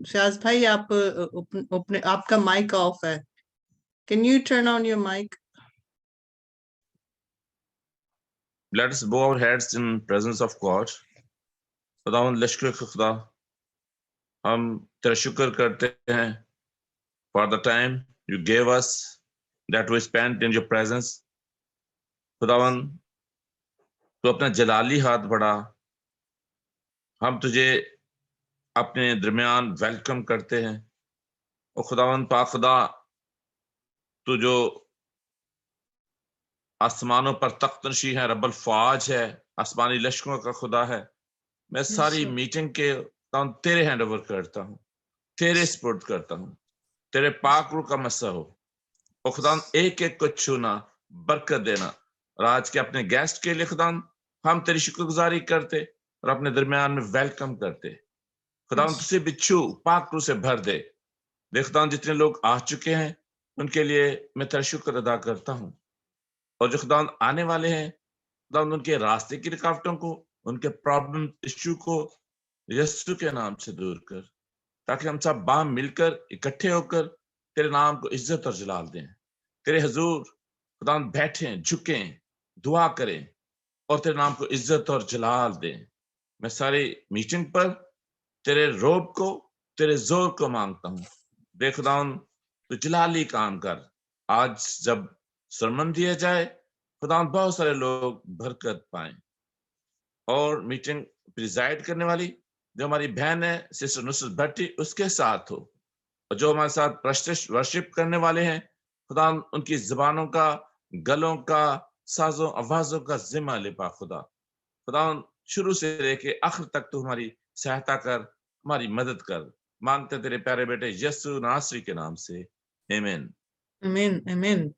शाज भाई आप अपने आपका माइक ऑफ है. Can you turn on your mic? Let us bow our heads in presence of God. खुदावंद लश्कर खुदा, हम तेरा शुक्र करते हैं for the time you gave us that we spent in your presence. खुदावंद, तू अपना जलाली हाथ बढ़ा, हम तुझे अपने दरमियान वेलकम करते हैं. और खुदावंद पाक खुदा, तू जो आसमानों पर तख्त नशी है, रब्बुल फाज है, आसमानी लश्करों का खुदा है. मैं सारी मीटिंग के तेरे हैंड ओवर करता हूँ, तेरे स्पुर्द करता हूँ. तेरे पाक रूह का मसा हो और खुदा एक एक को छूना, बरकत देना. और आज के अपने गेस्ट के लिए खुदा हम तेरी शुक्रगुजारी करते और अपने दरमियान में वेलकम करते. खुदा तुझसे बिच्छू पाक रूह से भर दे. खुदा जितने लोग आ चुके हैं उनके लिए मैं तेरा शुक्र अदा करता हूँ. और जो खुदा आने वाले हैं, खुदा उनके रास्ते की रुकावटों को, उनके प्रॉब्लम इश्यू को यीशु के नाम से दूर कर, ताकि हम सब बाम मिलकर इकट्ठे होकर तेरे नाम को इज्जत और जलाल दें. तेरे हुजूर खुदा बैठें, झुकें, दुआ करें और तेरे नाम को इज्जत और जलाल दें. मैं सारी मीटिंग पर तेरे रोब को, तेरे जोर को मांगता हूँ. देख खुदा तो जलाली काम कर. आज जब सरमन दिया जाए, खुदा बहुत सारे लोग बरकत पाएं. और मीटिंग प्रिजाइड करने वाली जो हमारी बहन है सिस्टर नुसरत भट्टी, उसके साथ हो. और जो हमारे साथ वर्शिप करने वाले हैं, खुदा उनकी जुबानों का, गलों का, साजों आवाजों का जिम्मा ले पा. खुदा शुरू से लेके आखिर तक तू हमारी सहायता कर, हमारी मदद कर. मांगते तेरे प्यारे बेटे यीशु नासरी के नाम से, आमीन. Amen, amen.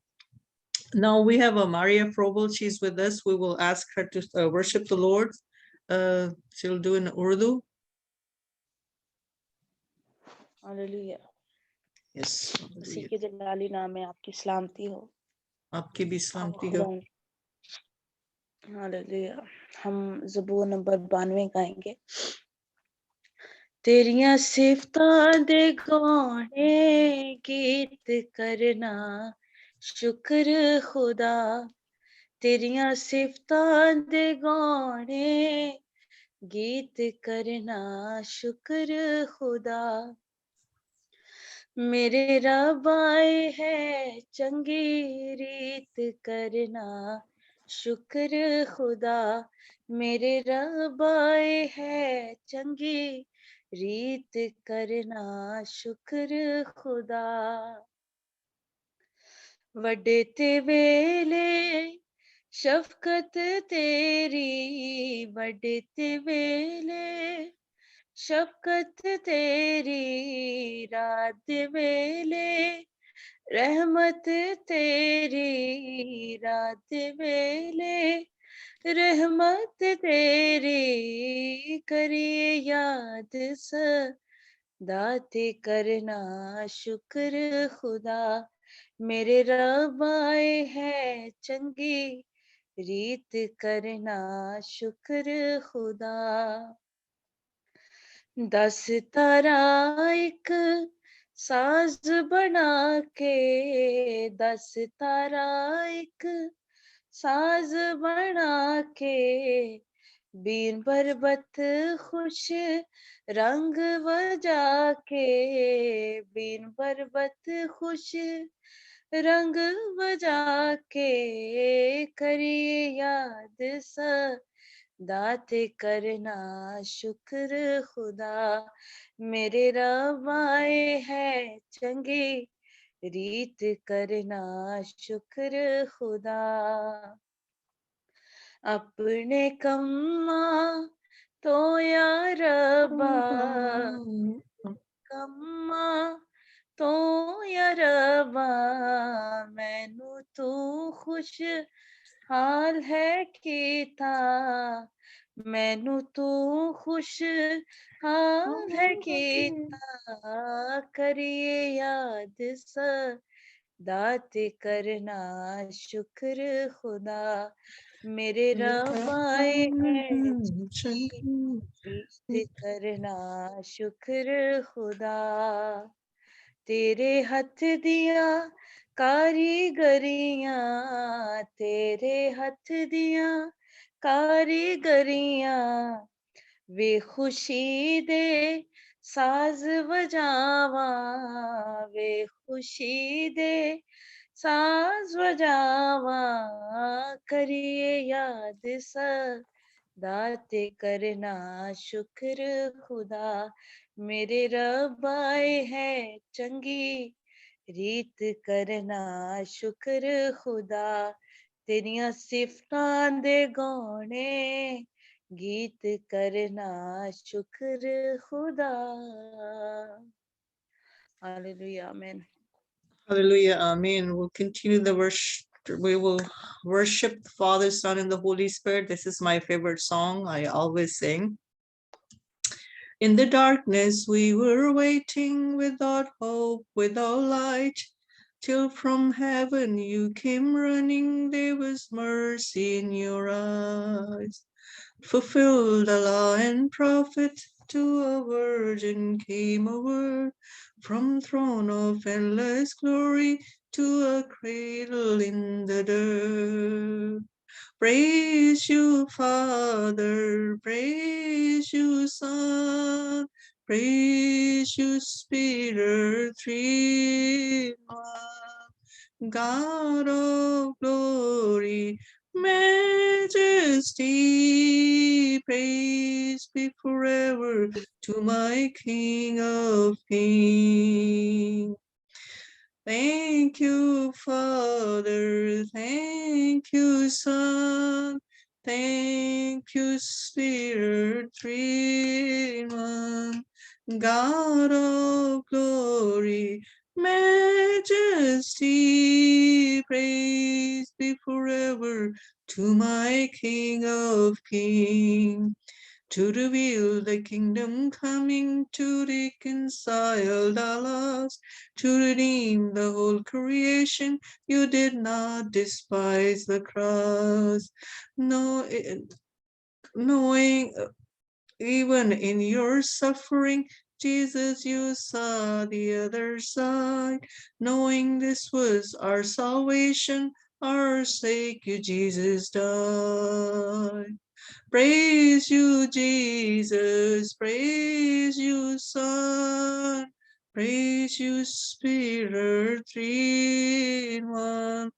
Now we have a Maria Frobel. She's with us. We will ask her to worship the Lord. She'll do in Urdu. Hallelujah. Yes. मसीह के जलाली नाम में आपकी सलामती हो. आपकी भी सलामती हो. हालेलुया. हम ज़बूर नंबर 92 गाएंगे. तेरियां सिफतां दे गाने गीत करना शुक्र खुदा. तेरियां सिफतां दे गाने गीत करना शुक्र खुदा. मेरे रब आए है चंगी रीत करना शुक्र खुदा. मेरे रब आए है चंगी रीत करना शुक्र खुदा. वड्डे ते वेले शफकत तेरी, वड्डे ते वेले शफकत तेरी. रात वेले रहमत तेरी, रात वेले रहमत तेरी. करिए याद दाते करना शुक्र खुदा. मेरे रब आए है चंगी रीत करना शुक्र खुदा. 10 तारा एक साज बना के, 10 तारा एक साज बना के. बीन बरबत खुश रंग बजा के, बीन बरबत खुश रंग बजा के. करिए याद दाते करना शुक्र खुदा. मेरे रब आए है चंगी रीत करना शुक्र खुदा. अपने कम्मा तो या रब्बा, कम्मा तो या रब्बा. मैनू तू खुश हाल है कीता, मैनू तू खुश हाल है कीता. करिए याद दात करना शुक्र खुदा मेरे रब आए हैं चंगी रीत करना शुक्र खुदा तेरे हथ दिया कारीगरियां तेरे हथ दिया कारीगरियां वे खुशी दे साज बजावा वे खुशी दे साज बजावा करिए याद दात करना शुक्र खुदा मेरे रब आए है चंगी रीत करना शुक्र खुदा तेरियां सिफतां दे गौने गीत करना शुक्र खुदा हालेलुया आमीन Hallelujah. Amen. We'll continue the worship. We will worship the Father, Son, and the Holy Spirit. This is my favorite song. I always sing. In the darkness, we were waiting without hope, without light, till from heaven you came running. There was mercy in your eyes. Fulfilled the law and prophet, to a virgin came a word from throne of endless glory to a cradle in the dirt. Praise you, Father, praise you, Son, praise you, Spirit, three in one. God of glory, majesty, praise be forever to my King of Kings. Thank you, Father, thank you, Son, thank you, Spirit, three in one. God of glory, majesty, praise be forever to my King of Kings. To reveal the kingdom coming, to reconcile the lost, to redeem the whole creation, you did not despise the cross. Knowing even in your suffering, Jesus, you saw the other side. Knowing this was our salvation, our sake, you, Jesus, died. Praise you, Jesus, praise you, Son, praise you, Spirit, three in one.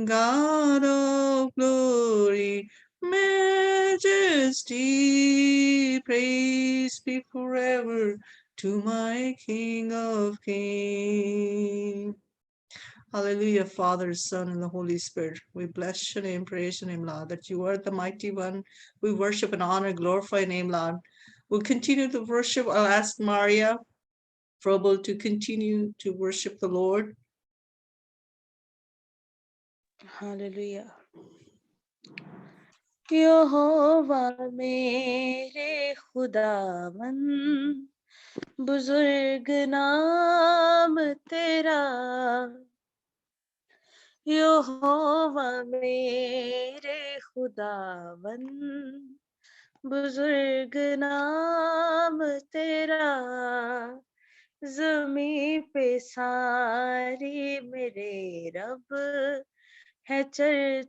God of glory, majesty, praise be forever to my King of Kings. Hallelujah, Father, Son, and the Holy Spirit. We bless your name, praise your name, Lord, that you are the mighty one. We worship and honor, glorify your name, Lord. We'll continue to worship. I'll ask Maria Frobel to continue to worship the Lord. Hallelujah यहोवा मेरे खुदावन बुजुर्ग नाम तेरा यहोवा मेरे खुदावन बुजुर्ग नाम तेरा ज़मीं पे सारी मेरे रब है चर्चाम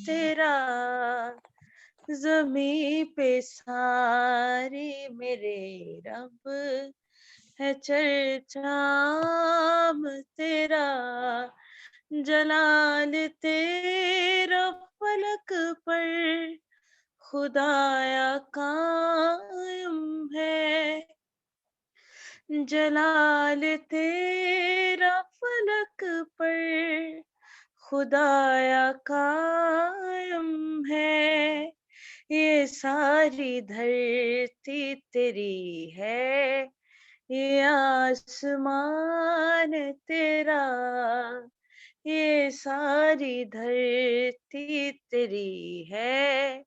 तेरा ज़मीं पे सारी मेरे रब है चर्चाम तेरा जलाल तेरा फलक पर खुदाया कायम है जलाल तेरा फलक पर खुदाया कायम है ये सारी धरती तेरी है ये आसमान तेरा ये सारी धरती तेरी है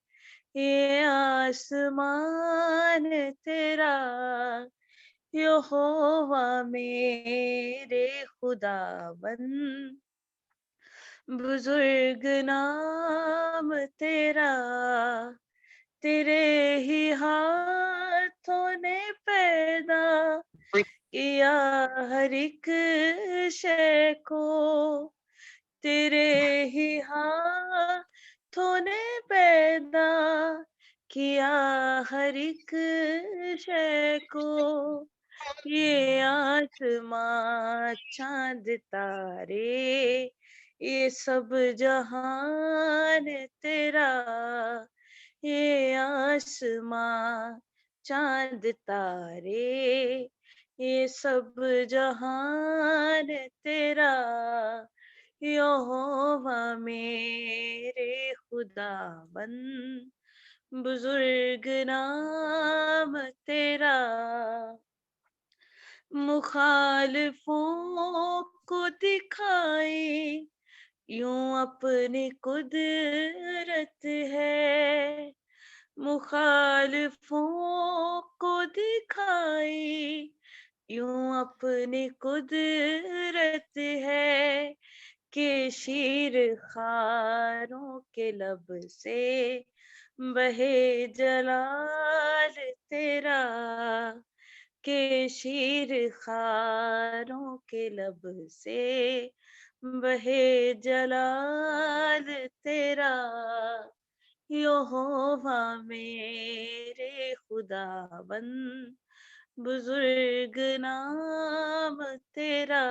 ये आसमान तेरा यहोवा मेरे खुदावन बुजुर्ग नाम तेरा, तेरे ही हाथों ने पैदा किया हर एक शय को, तेरे ही हाथों ने पैदा किया हर एक शय को, ये आसमां चांद तारे ये सब जहान तेरा, ये आसमां चांद तारे ये सब जहान तेरा, यहोवा मेरे खुदावन बुजुर्ग नाम तेरा, मुखालिफों को दिखाए यूं अपनी कुदरत है, मुखालिफों को दिखाए यूं अपनी कुदरत है, कि शीर खारों के लब से बहे जलाल तेरा, के शीर खारों के लब से बहे जलाल तेरा, यहोवा मेरे खुदावन बुजुर्ग नाम तेरा,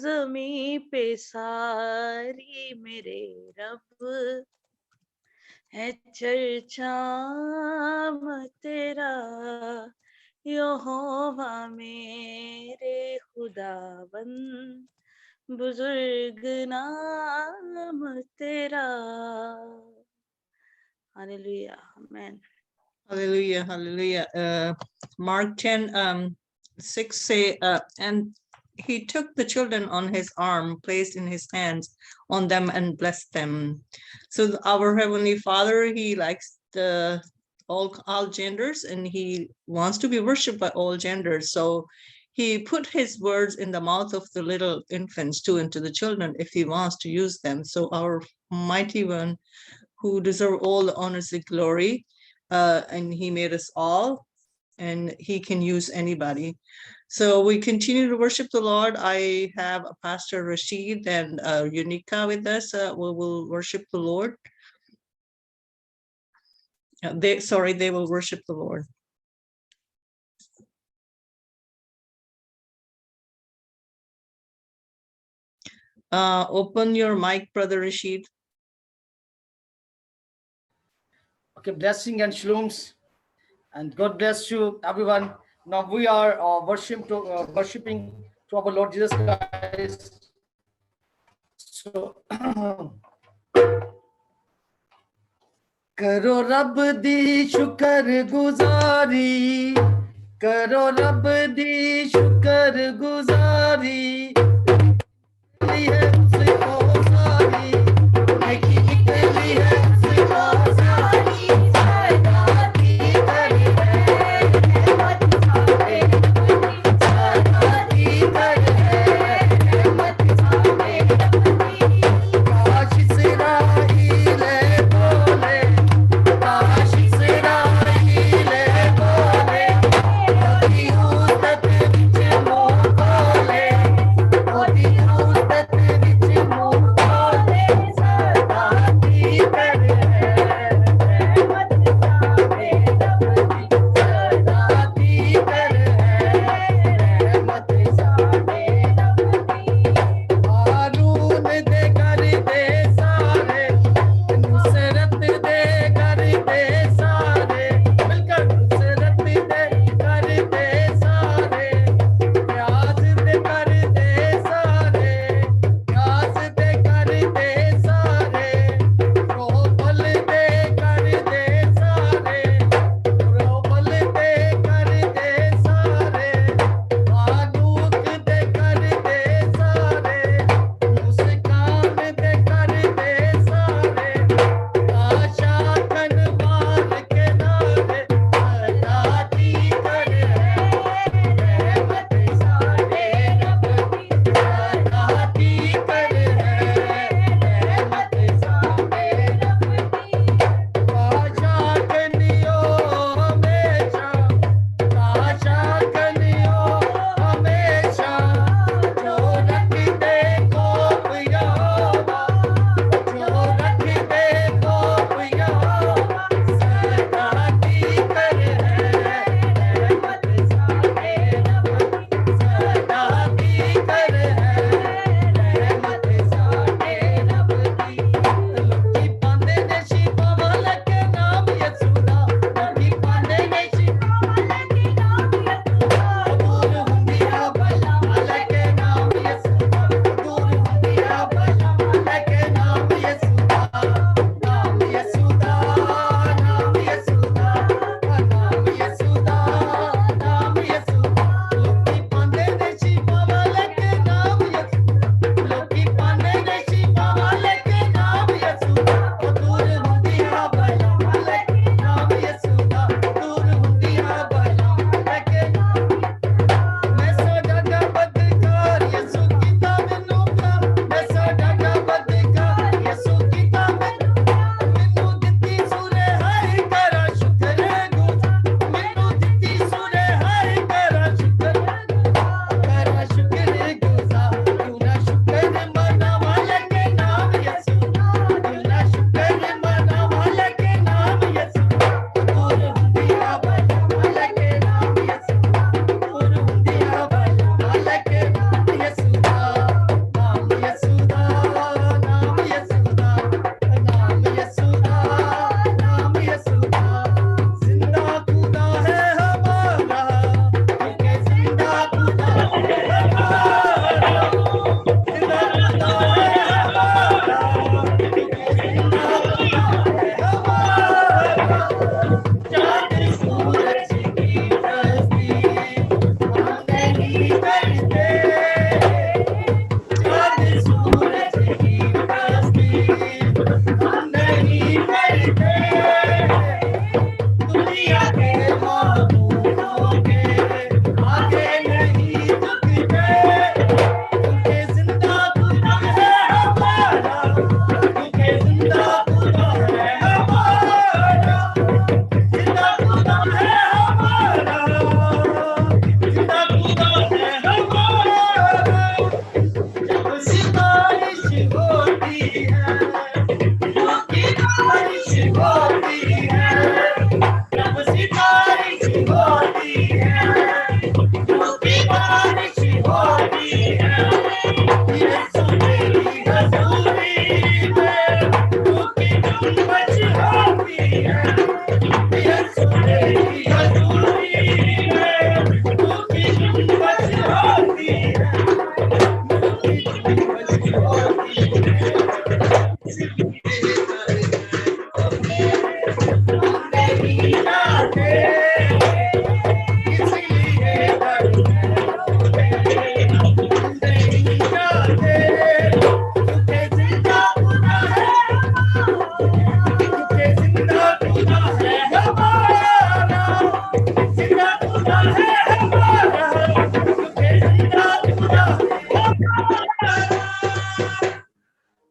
ज़मीं पे सारी मेरे रब है चर्चाम तेरा, यहोवा मेरे खुदावन बुजुर्ग नाम तेरा. Hallelujah. Amen. Hallelujah, hallelujah. Mark 10:6 say, and he took the children on his arm, placed in his hands on them and blessed them. So our Heavenly Father, he likes all genders, and he wants to be worshipped by all genders. So he put his words in the mouth of the little infants too, into the children, if he wants to use them. So our mighty one, who deserve all the honors and glory, and he made us all, and he can use anybody. So we continue to worship the Lord. I have Pastor Rashid and Unica with us. We will worship the Lord. They will worship the Lord. Open your mic, Brother Rashid. Okay, blessing and shalooms, and God bless you, everyone. Now we are worshiping to our Lord Jesus Christ. So, करो रब दी शुक्र गुजारी, करो रब दी शुक्र गुजारी, है उसको सारी, नेकी निकली है उसको सारी, सदा की करी है, रहमत सारे अपनी, सदा की करी है, रहमत सारे अपनी, काश इस्राएल बोले, काश इस्राएल बोले, ओदी उस्तात विच मोह खोले, ओदी उस्तात विच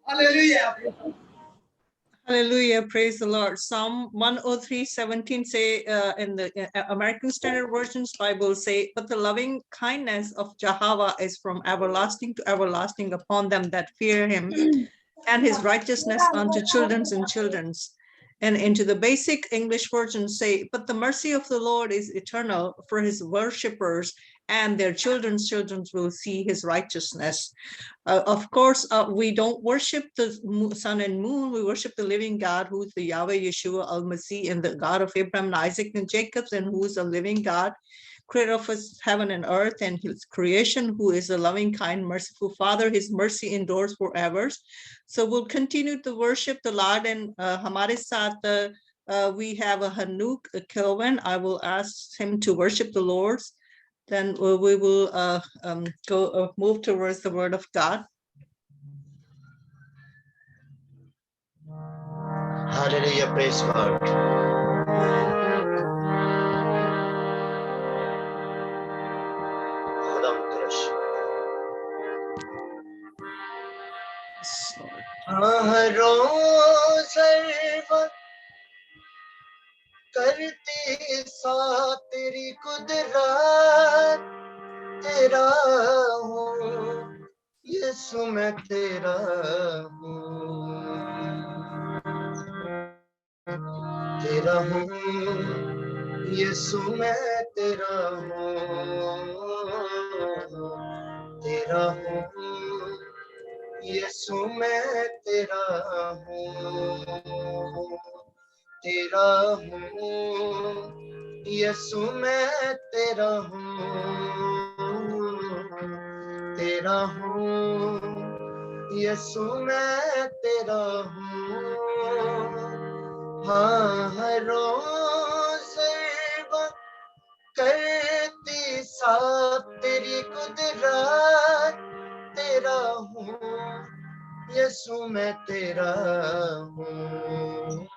Hallelujah. Hallelujah, praise the Lord. Psalm 103:17 say in the American Standard Version's Bible say, but the loving kindness of Jehovah is from everlasting to everlasting upon them that fear him, and his righteousness unto children's and children's. And into the basic English version say, but the mercy of the Lord is eternal for his worshippers, and their children's children will see his righteousness. Of course, we don't worship the sun and moon. We worship the living God, who is the Yahweh Yeshua al-Masih, and the God of Abraham, Isaac, and Jacob, and who is a living God, creator of heaven and earth, and his creation, who is a loving, kind, merciful Father. His mercy endures forever. So we'll continue to worship the Lord. And Hamare Saath, we have a Hanuk Kelvin. I will ask him to worship the Lord. Then we will move towards the word of God. Hallelujah, praise God. करती सा तेरी कुदरत तेरा हूँ यीशु मैं तेरा हूँ तेरा हूँ यीशु मैं तेरा हूँ तेरा हूँ यीशु मैं तेरा हूँ तेरा हूँ यीशु मैं तेरा हूँ तेरा हूँ यीशु मैं तेरा हूँ हाँ हर रोज़ करती सा तेरी कुदरत तेरा हूँ यीशु मैं तेरा हूँ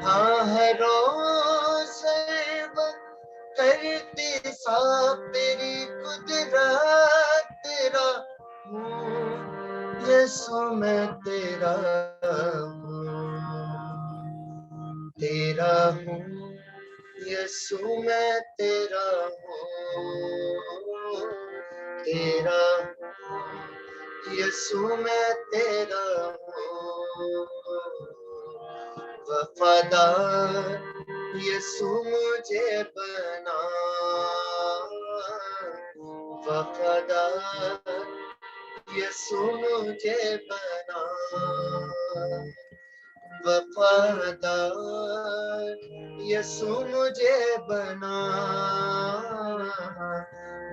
हाँ हर रोज़ करती सा तेरी कुदरत तेरा हूँ यीशु मैं तेरा हूँ तेरा हूँ यीशु मैं तेरा हूँ तेरा हूँ यीशु मैं तेरा हूँ वफादार यीशु मुझे बना वफादार यीशु मुझे बना वफादार यीशु मुझे बना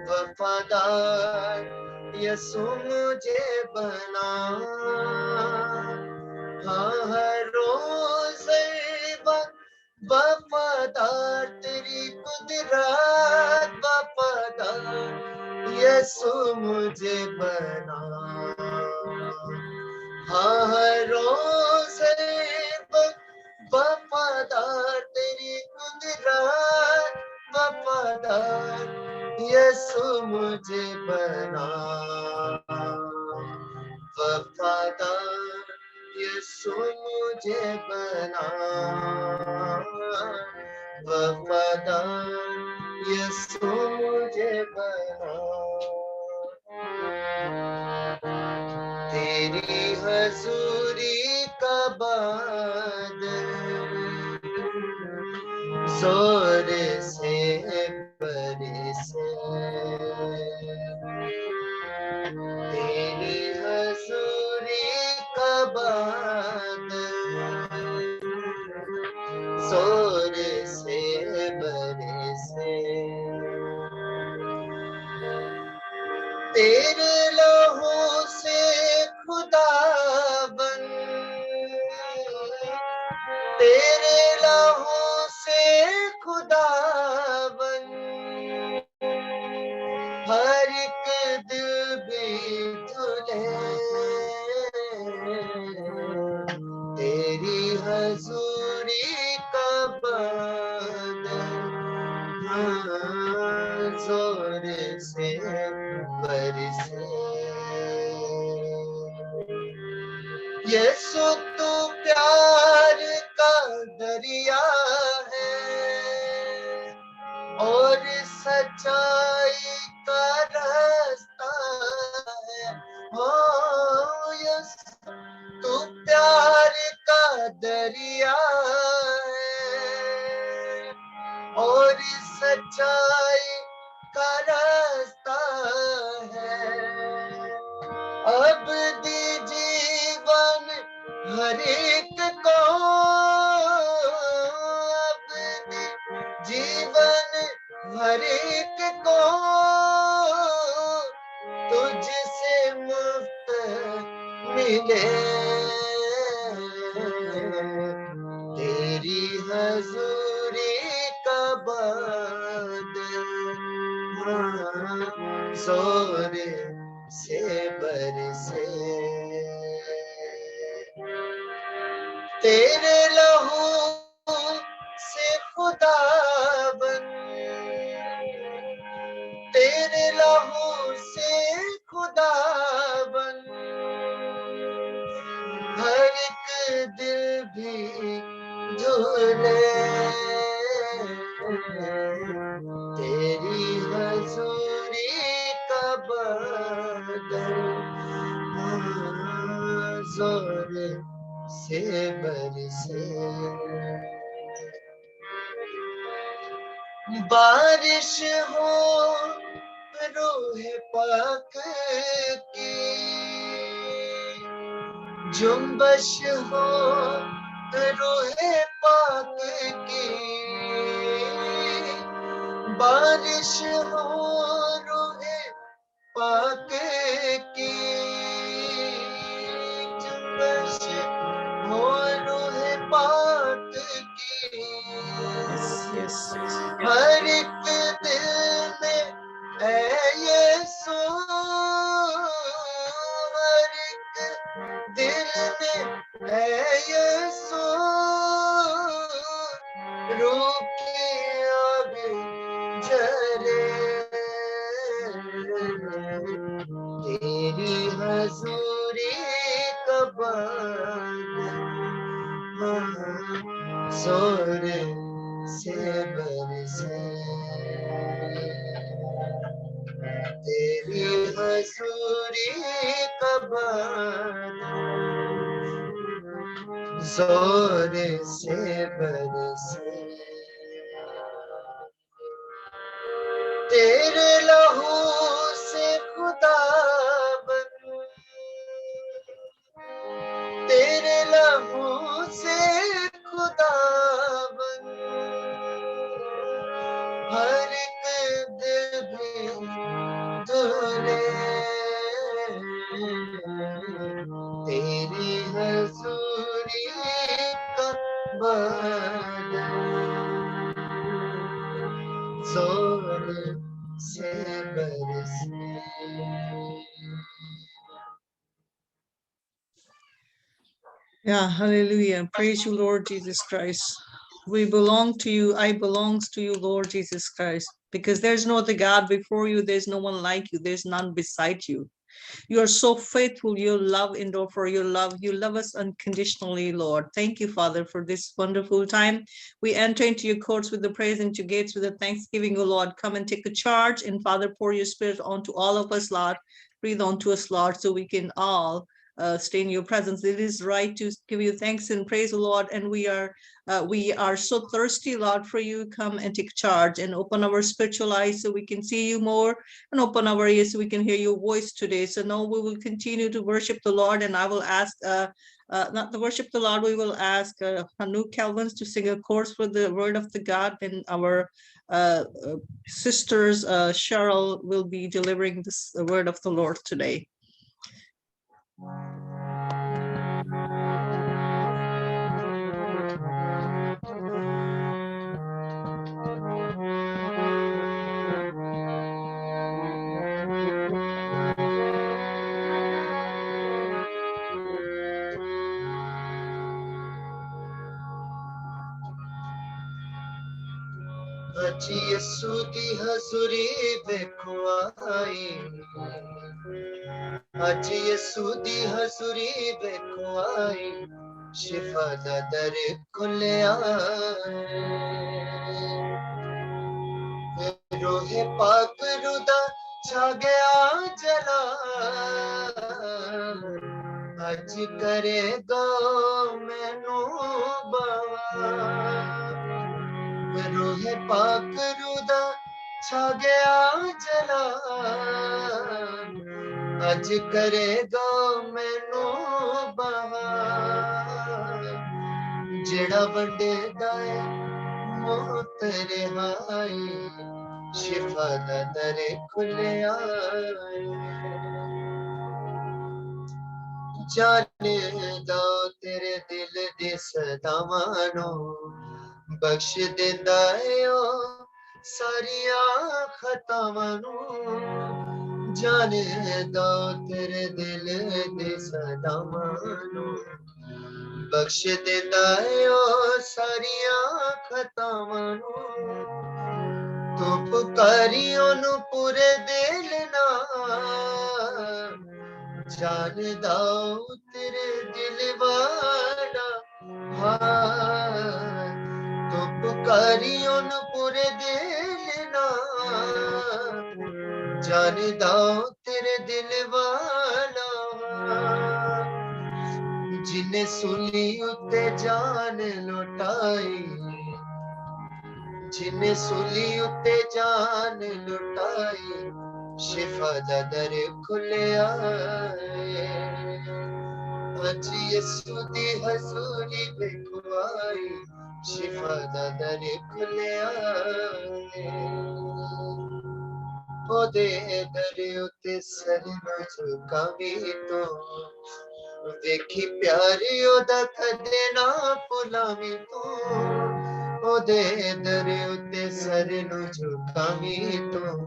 वफादार यीशु मुझे बना हाँ हर रोज़ वफादार तेरी कुदरत वफादार यीशु मुझे बना हाँ हर रोज़ वफादार तेरी कुदरत वफादार यीशु मुझे बना वफादार यीशु मुझे बना वफादार यीशु मुझे बना तेरी हजूरी का बादल जोर से बरसे तेरी हजूरी का बादल जोर से बरसे तेरे लहू से हजूरी का बादल जोर से बरसे। यीशु तू प्यार का दरिया है और सच्चाई का रास्ता है। हो यीशु तू प्यार का दरिया है और सच्चाई का रास्ता है। अब दी जीवन हर एक को, अब दी जीवन हर एक को तुझसे मुफ्त मिले। तेरी हजूरी का बादल जोर से बरसे। तेरे लहू से खुदा बन, तेरे लहू से खुदा बन हर एक दिल भी धुले। तेरी हजूरी का बादल जोर से बरसे। बारिश हो रूह पाक की, जुम्बश हो रूह पाक की, बारिश हो रूह पाक की, जुम्बश हो रूह पाक की। Yes. हर एक दिल में है यीशु, हर एक दिल में है यीशु, रूह की आग जले। तेरी हजूरी का बादल जोर से बरसे। तेरी हजूरी का बादल जोर से बरसे। तेरे लहू से खुदा बन, तेरे लहू से खुदा बन हर एक दिल भी धुले। तेरी हजूरी का बादल जोर से बरसे। Yeah, hallelujah. Praise you, Lord Jesus Christ. We belong to you. I belongs to you, Lord Jesus Christ, because there's no other God before you. There's no one like you. There's none beside you. You are so faithful. Your love endure for your love. You love us unconditionally, Lord. Thank you, Father, for this wonderful time. We enter into your courts with the praise, into gates with the thanksgiving, O Lord. Come and take a charge, and Father, pour your spirit onto all of us, Lord. Breathe onto us, Lord, so we can all stay in your presence. It is right to give you thanks and praise, O Lord, and we are so thirsty, Lord, for you. Come and take charge and open our spiritual eyes so we can see you more, and open our ears so we can hear your voice today. So now we will continue to worship the Lord, and I will ask, not to worship the Lord, we will ask Hanu Calvins to sing a chorus for the word of the God, and our sisters, Cheryl, will be delivering this word of the Lord today. ਅੱਜ ਯਿਸੂ ਦੀ ਹਜ਼ੂਰੀ ਵੇਖੋ ਆਈ ਅੱਜ ਯਿਸੂ ਦੀ ਹਜ਼ੂਰੀ ਵੇਖੋ ਆਈ ਸ਼ਿਫਾ ਦਾ ਦਰ ਖੁੱਲਿਆ ਰੋਹੇ ਪਾਕ ਰੁਦਾ ਛਾ ਗਿਆ ਜਲਾ ਅੱਜ ਕਰੇਗਾ ਮੈਨੂੰ ਬਾਵਾ ਰੋਹੇ ਪਾਕ ਰੁਦਾ ਛਾ ਗਿਆ ਜਲਾ ਅੱਜ ਕਰੇਗਾ ਮੈਨੂੰ ਬਾਵਾ ਜਿਹੜਾ ਵੰਡੇਦਾ ਹੈ ਮੌਤ ਰਿਹਾਈ ਸ਼ਿਫਾ ਦਾ ਦਰ ਖੁੱਲਿਆ ਜਾਣਦਾ ਤੇਰੇ ਦਿਲ ਦੇ ਸਦਾਵਾਂ ਨੂੰ ਬਖਸ਼ ਦਿੰਦਾ ਏ ਉਹ ਸਾਰੀਆਂ ਖਤਾਵਾਂ ਨੂੰ ਜਾਣਦਾ ਤੇਰੇ ਦਿਲ ਦੇ ਸਦਾਵਾਂ ਨੂੰ ਬਖਸ਼ ਦਿੰਦਾ ਏ ਉਹ ਸਾਰੀਆਂ ਖਤਾਵਾਂ ਨੂੰ ਤੂੰ ਪੁਕਾਰੀ ਉਹਨੂੰ ਪੂਰੇ ਦਿਲ ਨਾਲ ਜਾਣਦਾ ਤੇਰੇ ਦਿਲ ਵਾਲਾ ਹਾਂ ਤੂੰ ਪੁਕਾਰੀ ਉਹਨੂੰ ਪੂਰੇ ਦਿਲ ਨਾਲ ਜਾਣਦਾ ਤੇਰੇ ਦਿਲ ਵਾਲਾ ਜਿਨੇ ਸੁਲੀ ਉੱਤੇ ਜਾਨ ਲੁਟਾਈ ਜਿਨੇ ਸੁਲੀ ਉੱਤੇ ਜਾਨ ਲੁਟਾਈ ਸ਼ਿਫਾ ਦਾ ਦਰ ਖੁੱਲਿਆ ਅੱਜ ਯਿਸੂ ਦੀ ਹਜ਼ੂਰੀ ਵੇਖੋ ਆਈ ਸ਼ਿਫਾ ਦਾ ਦਰ ਖੁੱਲਿਆ ਉਹਦੇ ਦਰ ਉੱਤੇ ਸਰ ਨੂੰ ਝੁਕਾਵੀ ਤੂੰ ਵੇਖੀ ਪਿਆਰੀ ਉਹਦਾ ਕਦੇ ਨਾ ਭੁਲਾਵੀਂ ਤੂੰ ਉਹਦੇ ਦਰ ਉੱਤੇ ਸਰ ਨੂੰ ਝੁਕਾਵੀ ਤੂੰ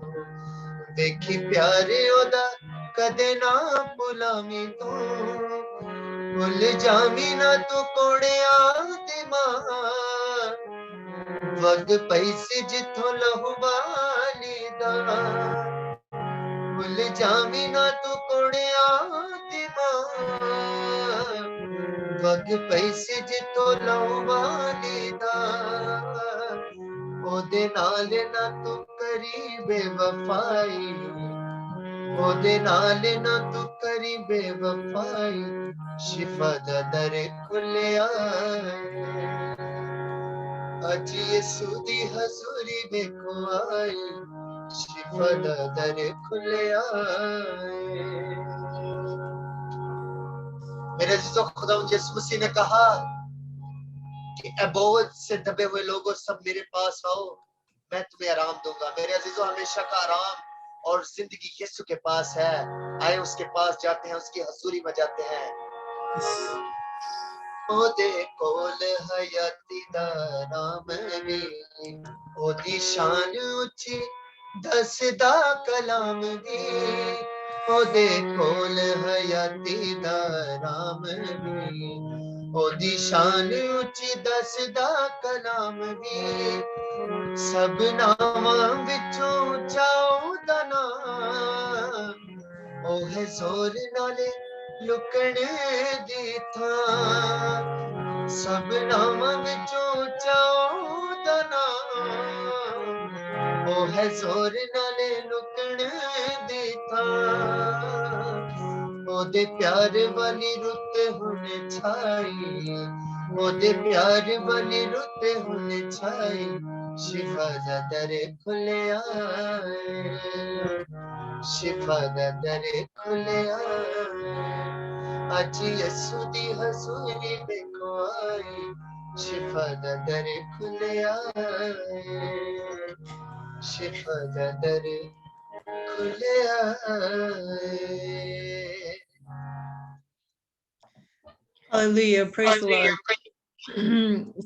ਵੇਖੀ ਪਿਆਰੇ ਉਹਦਾ ਕਦੇ ਨਾ ਭੁਲਾਵੀਂ ਤੂੰ ਭੁੱਲ ਜਾਵੀਂ ਨਾ ਤੂੰ ਕੋੜਿਆ ਦੀ ਮਾਂ ਵਗ ਪਈ ਸੀ ਜਿੱਥੋਂ ਲਹੂ ਵਾਲੀ ਦਾ ਭੁੱਲ ਜਾਵੀਂ ਨਾ ਤੂੰ ਕੋੜਿਆ ਦੀ ਮਾਂ ਵਗ ਪਈ ਸੀ ਜਿੱਥੋਂ ਲਹੂ ਵਾਲੀ ਦਾ ਉਹਦੇ ਨਾਲ ਨਾ ਤੂੰ ਕਰੀ ਬੇਵਫਾਈ ਉਹਦੇ ਨਾਲ ਨਾ ਤੂੰ ਕਰੀ ਬੇਵਫਾਈ ਸ਼ਿਫਾ ਦਾ ਦਰ ਖੁੱਲਿਆ ਅੱਜ ਯਿਸੂ ਦੀ ਹਜ਼ੂਰੀ ਵੇਖੋ ਆਈ ਸ਼ਿਫਾ ਦਾ ਦਰ ਖੁੱਲਿਆ मेरे अजीजों खुदा यीशु मसीह ने कहा कि अबोध से दबे हुए लोगों सब मेरे पास आओ मैं तुम्हें आराम दूंगा मेरे अजीजों हमेशा का आराम और जिंदगी यीशु के पास है आए उसके पास जाते हैं उसकी हजूरी में जाते हैं ओदे कोल हयाती दा नाम भी ओदी शान ऊंची दसदा कलाम भी ओदे कोल हयाती दा नाम भी ओदी शान ऊंची दसदा कलाम भी सब नामां विचों ऊंचा ओदा नाम ओ है जोर नाले लुकण दी थां सब नामां विचों ऊंचा ओदा नाम ओ है जोर नाले लुकण दी थां ओदे प्यार वाली रुत हुण छाई ओदे प्यार वाली रुत हुण छाई शिफा दा दर खुलिया शिफा दा दर खुलिया आज यीशु दी हजूरी वेखो आई शिफा दा दर खुलिया शिफा दा दर खुलिया Hallelujah. Praise the Lord.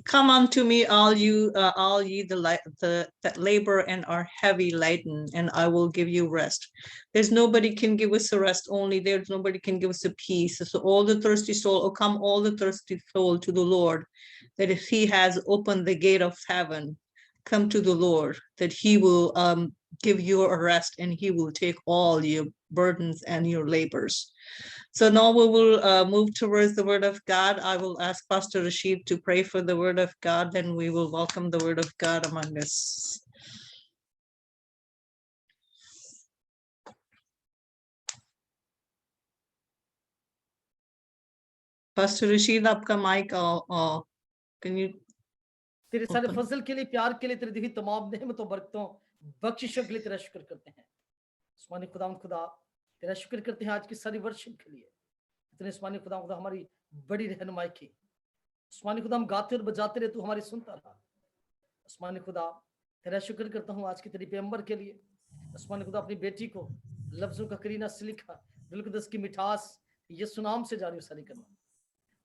Come unto me, all ye that labor and are heavy laden, and I will give you rest. There's nobody can give us a rest, only there's nobody can give us a peace. So all the thirsty soul, oh come all the thirsty soul to the Lord, that if he has opened the gate of heaven, come to the Lord, that he will give you a rest and he will take all your burdens and your labors. So now we will move towards the word of God. I will ask Pastor Rashid to pray for the word of God, then we will welcome the word of God among us. Pastor Rashid, आपका mic can you? तेरे सारे फजल के लिए, प्यार के लिए, तेरी दी हुई तमाम नेमतों बरकतों बख्शिशों के लिए तेरा शुक्र करते हैं। आसमानी खुदा तेरा शुक्र करते हैं आज की सारी वर्शिप के लिए। इतने आसमानी खुदा हमारी बड़ी रहनुमाई की। आसमानी खुदा हम गाते और बजाते रहे, तू हमारी सुनता रहा। आसमानी खुदा तेरा शुक्र करता हूँ आज की तेरी पैगंबर के लिए। आसमानी खुदा अपनी बेटी को लफ्जों का करीना से लिखा, दिल कुदस की मिठास यीशु नाम से जारी सारी करना।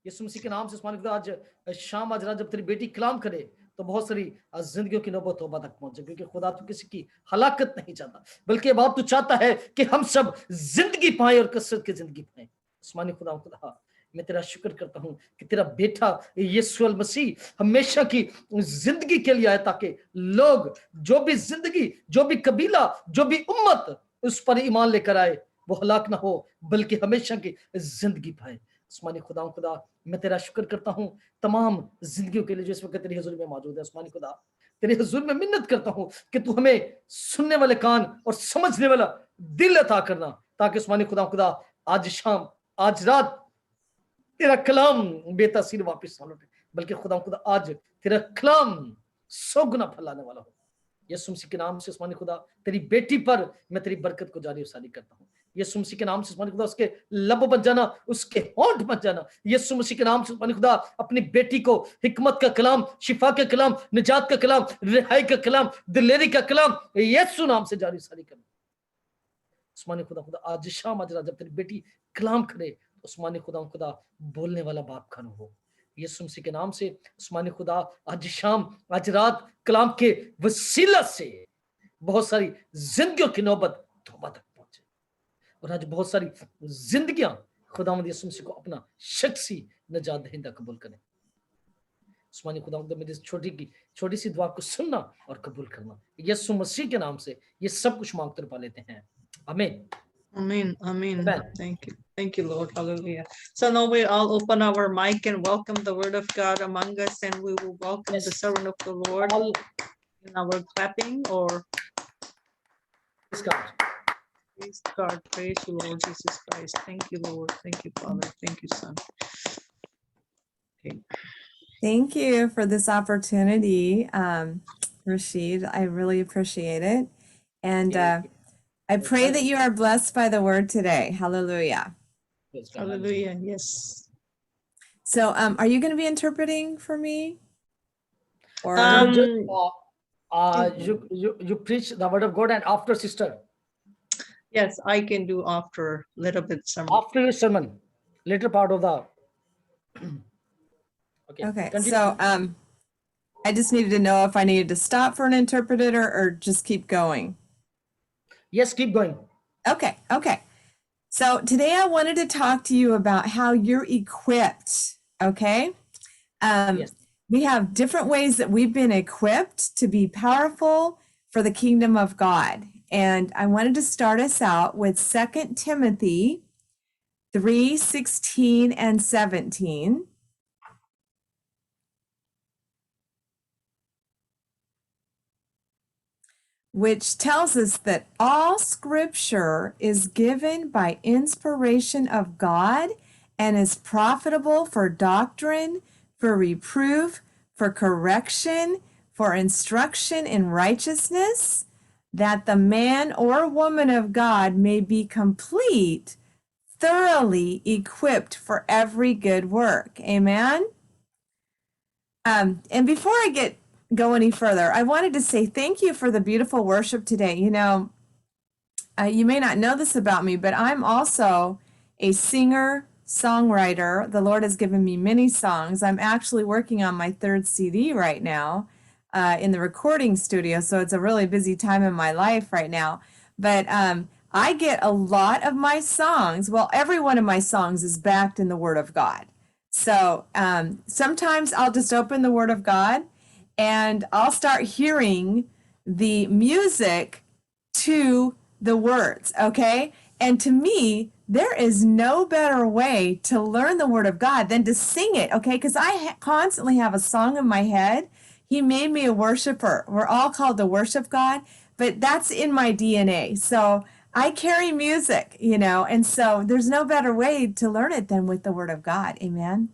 यीशु मसीह के नाम से आसमानी खुदा आज शाम आज रात जब तेरी बेटी कलाम करे तो बहुत सारी जिंदगियों की नौबत तौबा तक पहुंचे, क्योंकि खुदा तू किसी की हलाकत नहीं चाहता, बल्कि बाप तू चाहता है कि हम सब जिंदगी पाए और कसरत की जिंदगी पाए। आसमानी खुदा मैं तेरा शुक्र करता हूं कि तेरा बेटा यीशु मसीह हमेशा की जिंदगी के लिए आया, ताकि लोग जो भी जिंदगी, जो भी कबीला, जो भी उम्मत उस पर ईमान लेकर आए वो हलाक ना हो, बल्कि हमेशा की जिंदगी पाए। आसमानी खुदा मैं तेरा शुक्र करता हूं तमाम जिंदगियों के लिए जो इस वक्त तेरी हुजूर में मौजूद है। आसमानी खुदा तेरे हुजूर में मिन्नत करता हूं कि तू हमें सुनने वाले कान और समझने वाला दिल अता करना, ताकि आसमानी खुदा आज शाम आज रात तेरा कलाम बेतासीर वापस ना लौटे, बल्कि खुदा आज तेरा कलाम 100 गुना फैलाने वाला हो। यीशु मसीह के नाम से आसमानी खुदा तेरी बेटी पर मैं तेरी बरकत को जारी सारी करता हूँ। यीशु मसीह के नाम से आसमानी खुदा उसके लब बन जाना, उसके होंठ बन जाना। यीशु मसीह के नाम से आसमानी खुदा अपनी बेटी को हिकमत का कलाम, शिफा का कलाम, निजात का कलाम, रिहाई का कलाम, दिलेरी का कलाम यीशु नाम से जारी सारी करना। आसमानी खुदा आज शाम आज रात जब तेरी बेटी कलाम करे, आसमानी खुदा बोलने वाला बाप खान हो। यीशु मसीह के नाम से आसमानी खुदा आज शाम आज रात कलाम के वसीला से बहुत सारी जिंदगियों की नौबत तौबा तक पहुंचे, और आज बहुत सारी जिंदगियां खुदावंद यीशु मसीह को अपना शख्सी निजात दहिंदा कबूल करें। आसमानी खुदावंद मेरी छोटी सी दुआ को सुनना और कबूल करना, यीशु मसीह के नाम से ये सब कुछ मांगते पा लेते हैं, आमीन। Amen. Amen. Amen. Thank you. Thank you, Lord. Hallelujah. So now we all open our mic and welcome the word of God among us, and we will welcome the servant of the Lord in our clapping or Praise God. praise God. Praise you, Lord Jesus Christ. Thank you, Lord. Thank you, Father. Thank you, Son. Okay. Thank you for this opportunity, Rashid. I really appreciate it. And I pray that you are blessed by the word today. Hallelujah. Hallelujah. Yes. So are you going to be interpreting for me? Or you preach the word of God, and after sister? Yes, I can do after a little bit sermon. After your sermon, later part of the okay. Continue. So I just needed to know if I needed to stop for an interpreter or just keep going. Yes, keep going. Okay. So today I wanted to talk to you about how you're equipped. Okay. Yes. We have different ways that we've been equipped to be powerful for the kingdom of God. And I wanted to start us out with 2 Timothy 3:16 and 17. Which tells us that all scripture is given by inspiration of God and is profitable for doctrine, for reproof, for correction, for instruction in righteousness, that the man or woman of God may be complete, thoroughly equipped for every good work. Amen. And before I go any further, I wanted to say thank you for the beautiful worship today. You know, you may not know this about me, but I'm also a singer, songwriter. The Lord has given me many songs. I'm actually working on my 3rd CD right now in the recording studio, so it's a really busy time in my life right now. But I get a lot of my songs, well, every one of my songs is backed in the Word of God. So sometimes I'll just open the Word of God and I'll start hearing the music to the words, okay? And to me, there is no better way to learn the word of God than to sing it, okay? Because I constantly have a song in my head. He made me a worshiper. We're all called to worship God, but that's in my DNA. So I carry music, you know, and so there's no better way to learn it than with the word of God. Amen.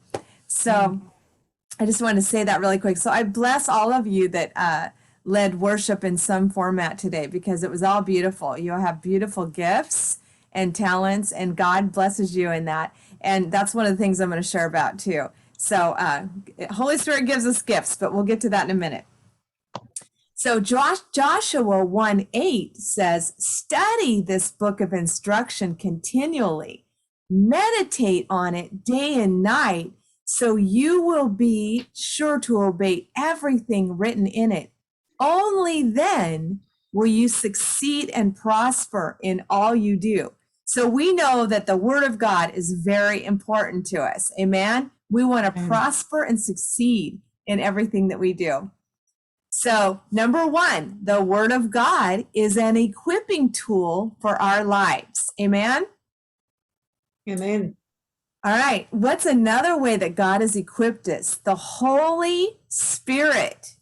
So I just wanted to say that really quick. So I bless all of you that led worship in some format today, because it was all beautiful. You have beautiful gifts and talents, and God blesses you in that. And that's one of the things I'm going to share about too. So Holy Spirit gives us gifts, but we'll get to that in a minute. So Joshua 1:8 says, study this book of instruction continually, meditate on it day and night, so you will be sure to obey everything written in it. Only then will you succeed and prosper in all you do. So we know that the word of God is very important to us. Amen. We want to prosper and succeed in everything that we do. So, number one, the word of God is an equipping tool for our lives. Amen? Amen. All right. What's another way that God has equipped us? The Holy Spirit.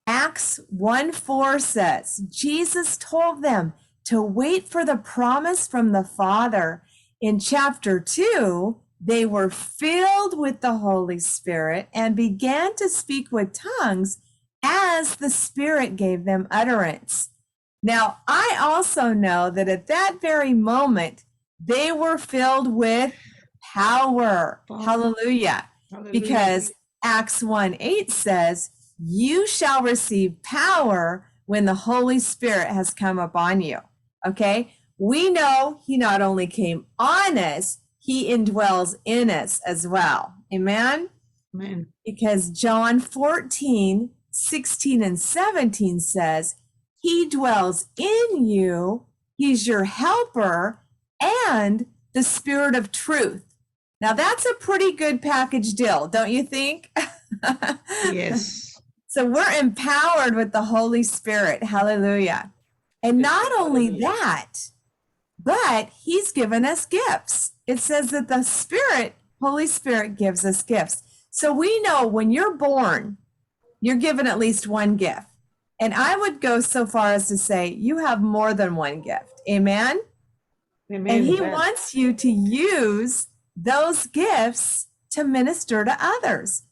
Acts 1:4 says, Jesus told them to wait for the promise from the Father. In chapter 2, they were filled with the Holy Spirit and began to speak with tongues as the Spirit gave them utterance. Now, I also know that at that very moment, they were filled with power. Hallelujah. Because Acts 1:8 says, you shall receive power when the Holy Spirit has come upon you. Okay? We know he not only came on us, he indwells in us as well. Amen? Amen. Because John 14:16 and 17 says, he dwells in you, he's your helper, and the Spirit of truth. Now that's a pretty good package deal, don't you think? Yes. So we're empowered with the Holy Spirit. Hallelujah. And not only that, but he's given us gifts. It says that the Spirit, Holy Spirit, gives us gifts. So we know when you're born, you're given at least one gift. And I would go so far as to say you have more than one gift. Amen? Amen. And he wants you to use those gifts to minister to others.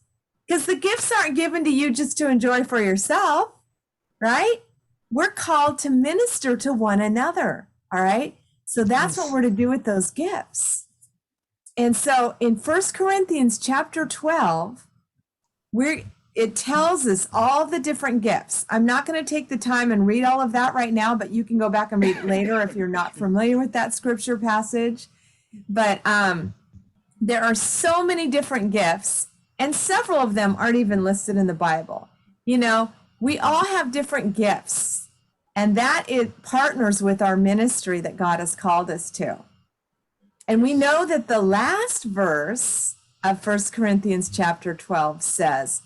Because the gifts aren't given to you just to enjoy for yourself, right? We're called to minister to one another, all right? So that's what we're to do with those gifts. And so in 1 Corinthians chapter 12, it tells us all the different gifts. I'm not going to take the time and read all of that right now, but you can go back and read it later if you're not familiar with that scripture passage. But there are so many different gifts, and several of them aren't even listed in the Bible. You know, we all have different gifts, and that it partners with our ministry that God has called us to. And we know that the last verse of 1 Corinthians chapter 12 says,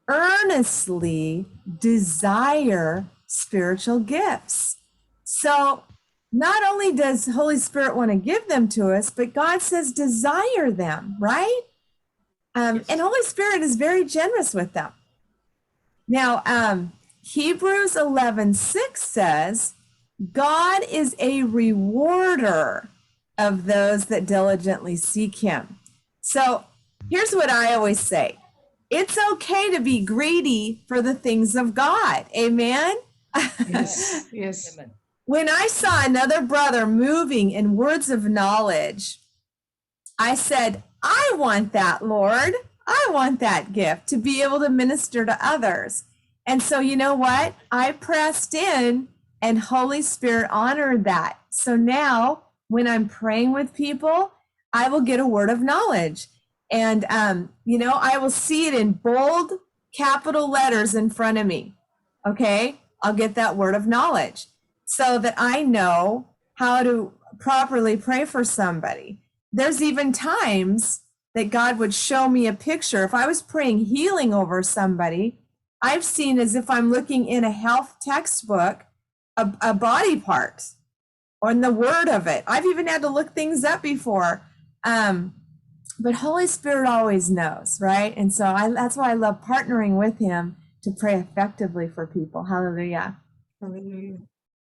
earnestly desire spiritual gifts. So not only does Holy Spirit want to give them to us, but God says desire them, right? And Holy Spirit is very generous with them. Now, Hebrews 11:6 says, God is a rewarder of those that diligently seek him. So here's what I always say. It's okay to be greedy for the things of God. Amen? Yes. Yes. Amen. When I saw another brother moving in words of knowledge, I said, I want that, Lord. I want that gift to be able to minister to others. And so you know what? I pressed in and Holy Spirit honored that. So now when I'm praying with people, I will get a word of knowledge. And, I will see it in bold capital letters in front of me. Okay. I'll get that word of knowledge so that I know how to properly pray for somebody. There's even times that God would show me a picture. If I was praying healing over somebody, I've seen as if I'm looking in a health textbook, a body part or in the word of it. I've even had to look things up before. But Holy Spirit always knows, right? And so that's why I love partnering with him to pray effectively for people. Hallelujah. Hallelujah.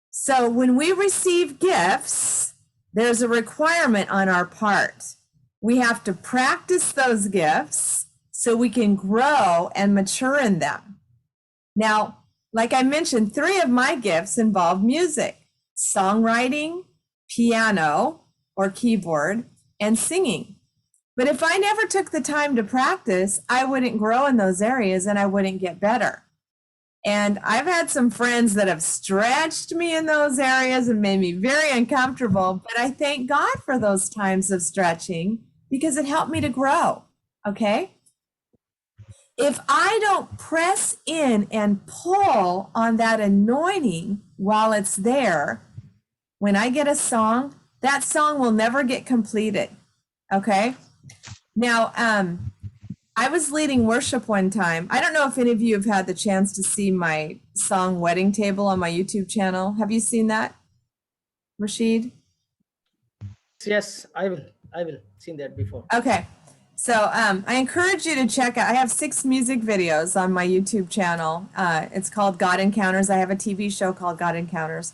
So when we receive gifts, there's a requirement on our part. We have to practice those gifts so we can grow and mature in them. Now, like I mentioned, 3 of my gifts involve music, songwriting, piano or keyboard, and singing. But if I never took the time to practice, I wouldn't grow in those areas and I wouldn't get better. And I've had some friends that have stretched me in those areas and made me very uncomfortable, but I thank God for those times of stretching because it helped me to grow, okay? If I don't press in and pull on that anointing while it's there, when I get a song, that song will never get completed, okay? Now, I was leading worship one time. I don't know if any of you have had the chance to see my song Wedding Table on my YouTube channel. Have you seen that, Rashid? Yes, I will seen that before. Okay. So I encourage you to check out, I have 6 music videos on my YouTube channel. It's called God Encounters. I have a TV show called God Encounters.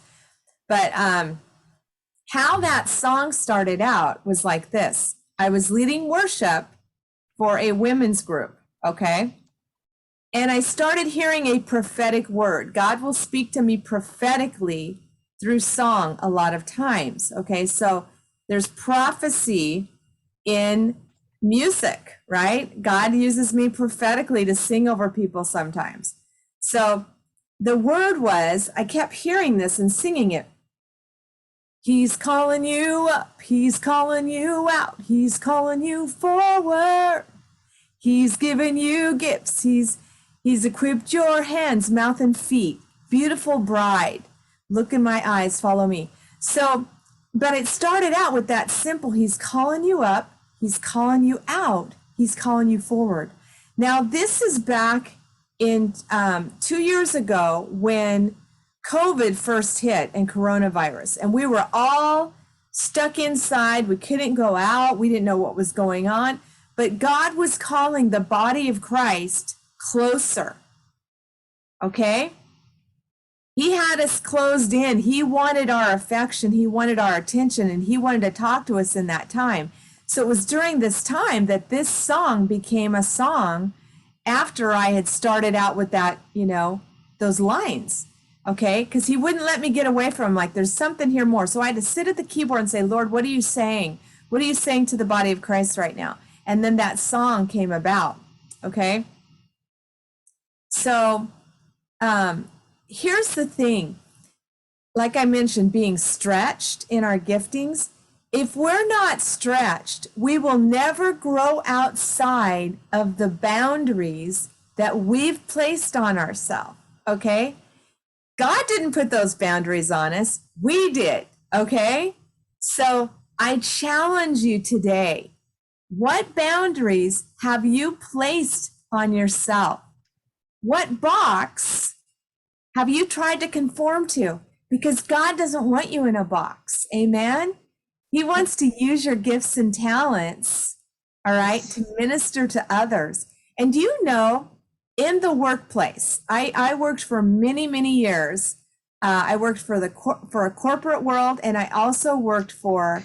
But how that song started out was like this. I was leading worship for a women's group, okay? And I started hearing a prophetic word. God will speak to me prophetically through song a lot of times, okay? So there's prophecy in music, right? God uses me prophetically to sing over people sometimes. So the word was, I kept hearing this and singing it. He's calling you up. He's calling you out. He's calling you forward. He's given you gifts. He's equipped your hands, mouth, and feet. Beautiful bride. Look in my eyes. Follow me. So, but it started out with that simple. He's calling you up. He's calling you out. He's calling you forward. Now, this is back in 2 years ago when COVID first hit and coronavirus, and we were all stuck inside. We couldn't go out. We didn't know what was going on, but God was calling the body of Christ closer. Okay? He had us closed in. He wanted our affection. He wanted our attention, and he wanted to talk to us in that time. So it was during this time that this song became a song after I had started out with that, those lines. Okay, because he wouldn't let me get away from him. Like, there's something here more. So I had to sit at the keyboard and say, Lord, what are you saying? What are you saying to the body of Christ right now? And then that song came about. Okay. So here's the thing. Like I mentioned, being stretched in our giftings. If we're not stretched, we will never grow outside of the boundaries that we've placed on ourselves. Okay. God didn't put those boundaries on us. We did, okay? So I challenge you today. What boundaries have you placed on yourself? What box have you tried to conform to? Because God doesn't want you in a box, amen? He wants to use your gifts and talents, all right, to minister to others. And do you know, in the workplace, I worked for many, many years. I worked for a corporate world, and I also worked for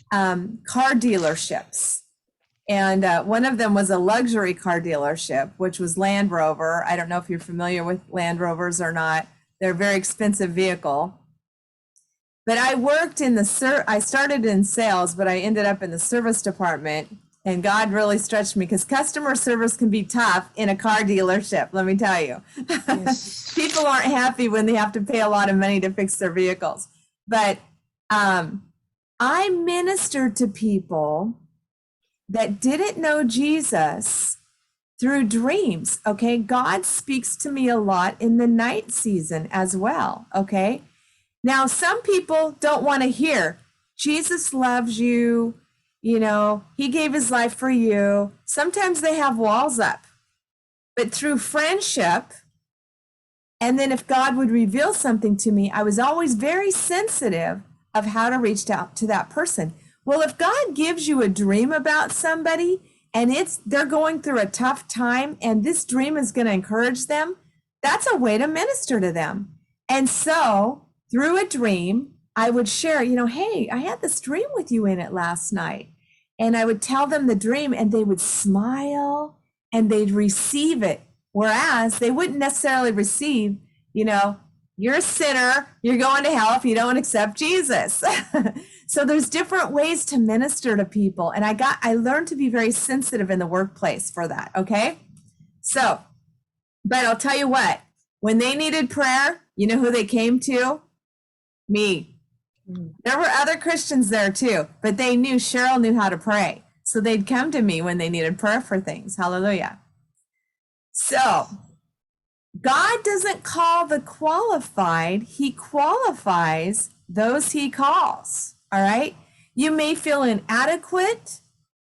car dealerships. And one of them was a luxury car dealership, which was Land Rover. I don't know if you're familiar with Land Rovers or not. They're a very expensive vehicle. But I worked I started in sales, but I ended up in the service department. And God really stretched me because customer service can be tough in a car dealership, let me tell you. Yes. People aren't happy when they have to pay a lot of money to fix their vehicles. But I ministered to people that didn't know Jesus through dreams, okay? God speaks to me a lot in the night season as well, okay? Now, some people don't want to hear, Jesus loves you, he gave his life for you. Sometimes they have walls up. But through friendship And then if God would reveal something to me, I was always very sensitive of how to reach out to that person. Well, if God gives you a dream about somebody and they're going through a tough time and this dream is going to encourage them, that's a way to minister to them. And so through a dream, I would share, hey, I had this dream with you in it last night. And I would tell them the dream and they would smile and they'd receive it. Whereas they wouldn't necessarily receive, you're a sinner, you're going to hell if you don't accept Jesus. So there's different ways to minister to people. And I learned to be very sensitive in the workplace for that. Okay. So, but I'll tell you what, when they needed prayer, you know who they came to? Me. There were other Christians there too, but they knew Cheryl knew how to pray. So they'd come to me when they needed prayer for things. Hallelujah. So God doesn't call the qualified. He qualifies those he calls. All right. You may feel inadequate.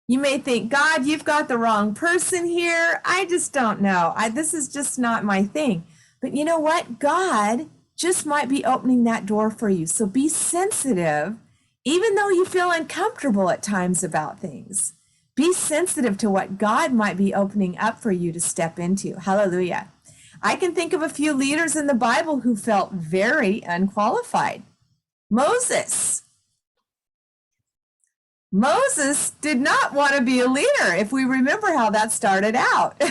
You may think, God, you've got the wrong person here. I just don't know. This is just not my thing. But you know what? God just might be opening that door for you. So be sensitive, even though you feel uncomfortable at times about things. Be sensitive to what God might be opening up for you to step into. Hallelujah. I can think of a few leaders in the Bible who felt very unqualified. Moses did not want to be a leader, if we remember how that started out.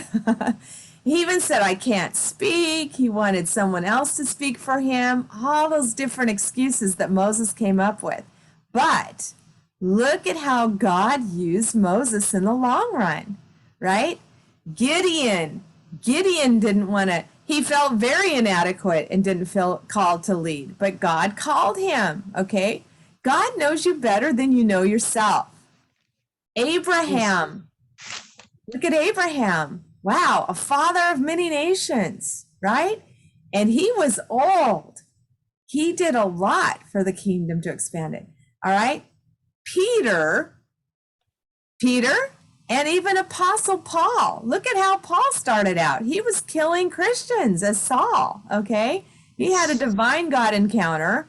He even said, I can't speak. He wanted someone else to speak for him. All those different excuses that Moses came up with. But look at how God used Moses in the long run, right? Gideon didn't want to, he felt very inadequate and didn't feel called to lead, but God called him, okay? God knows you better than you know yourself. Abraham, look at Abraham. Wow, a father of many nations, right? And he was old. He did a lot for the kingdom to expand it, all right? Peter, and even Apostle Paul. Look at how Paul started out. He was killing Christians as Saul, okay? He had a divine God encounter,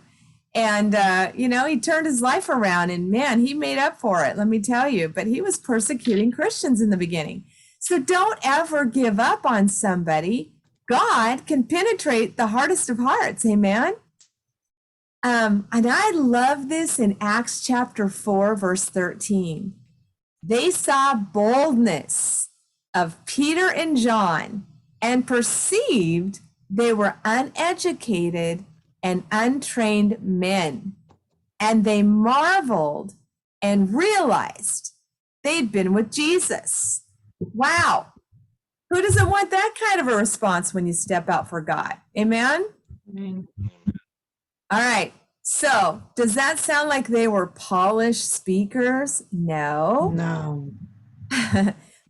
and, he turned his life around, and man, he made up for it, let me tell you. But he was persecuting Christians in the beginning. So don't ever give up on somebody. God can penetrate the hardest of hearts, amen? And I love this in Acts chapter 4, verse 13. They saw boldness of Peter and John and perceived they were uneducated and untrained men. And they marveled and realized they'd been with Jesus. Wow. Who doesn't want that kind of a response when you step out for God? Amen? Amen. All right. So does that sound like they were polished speakers? No. No.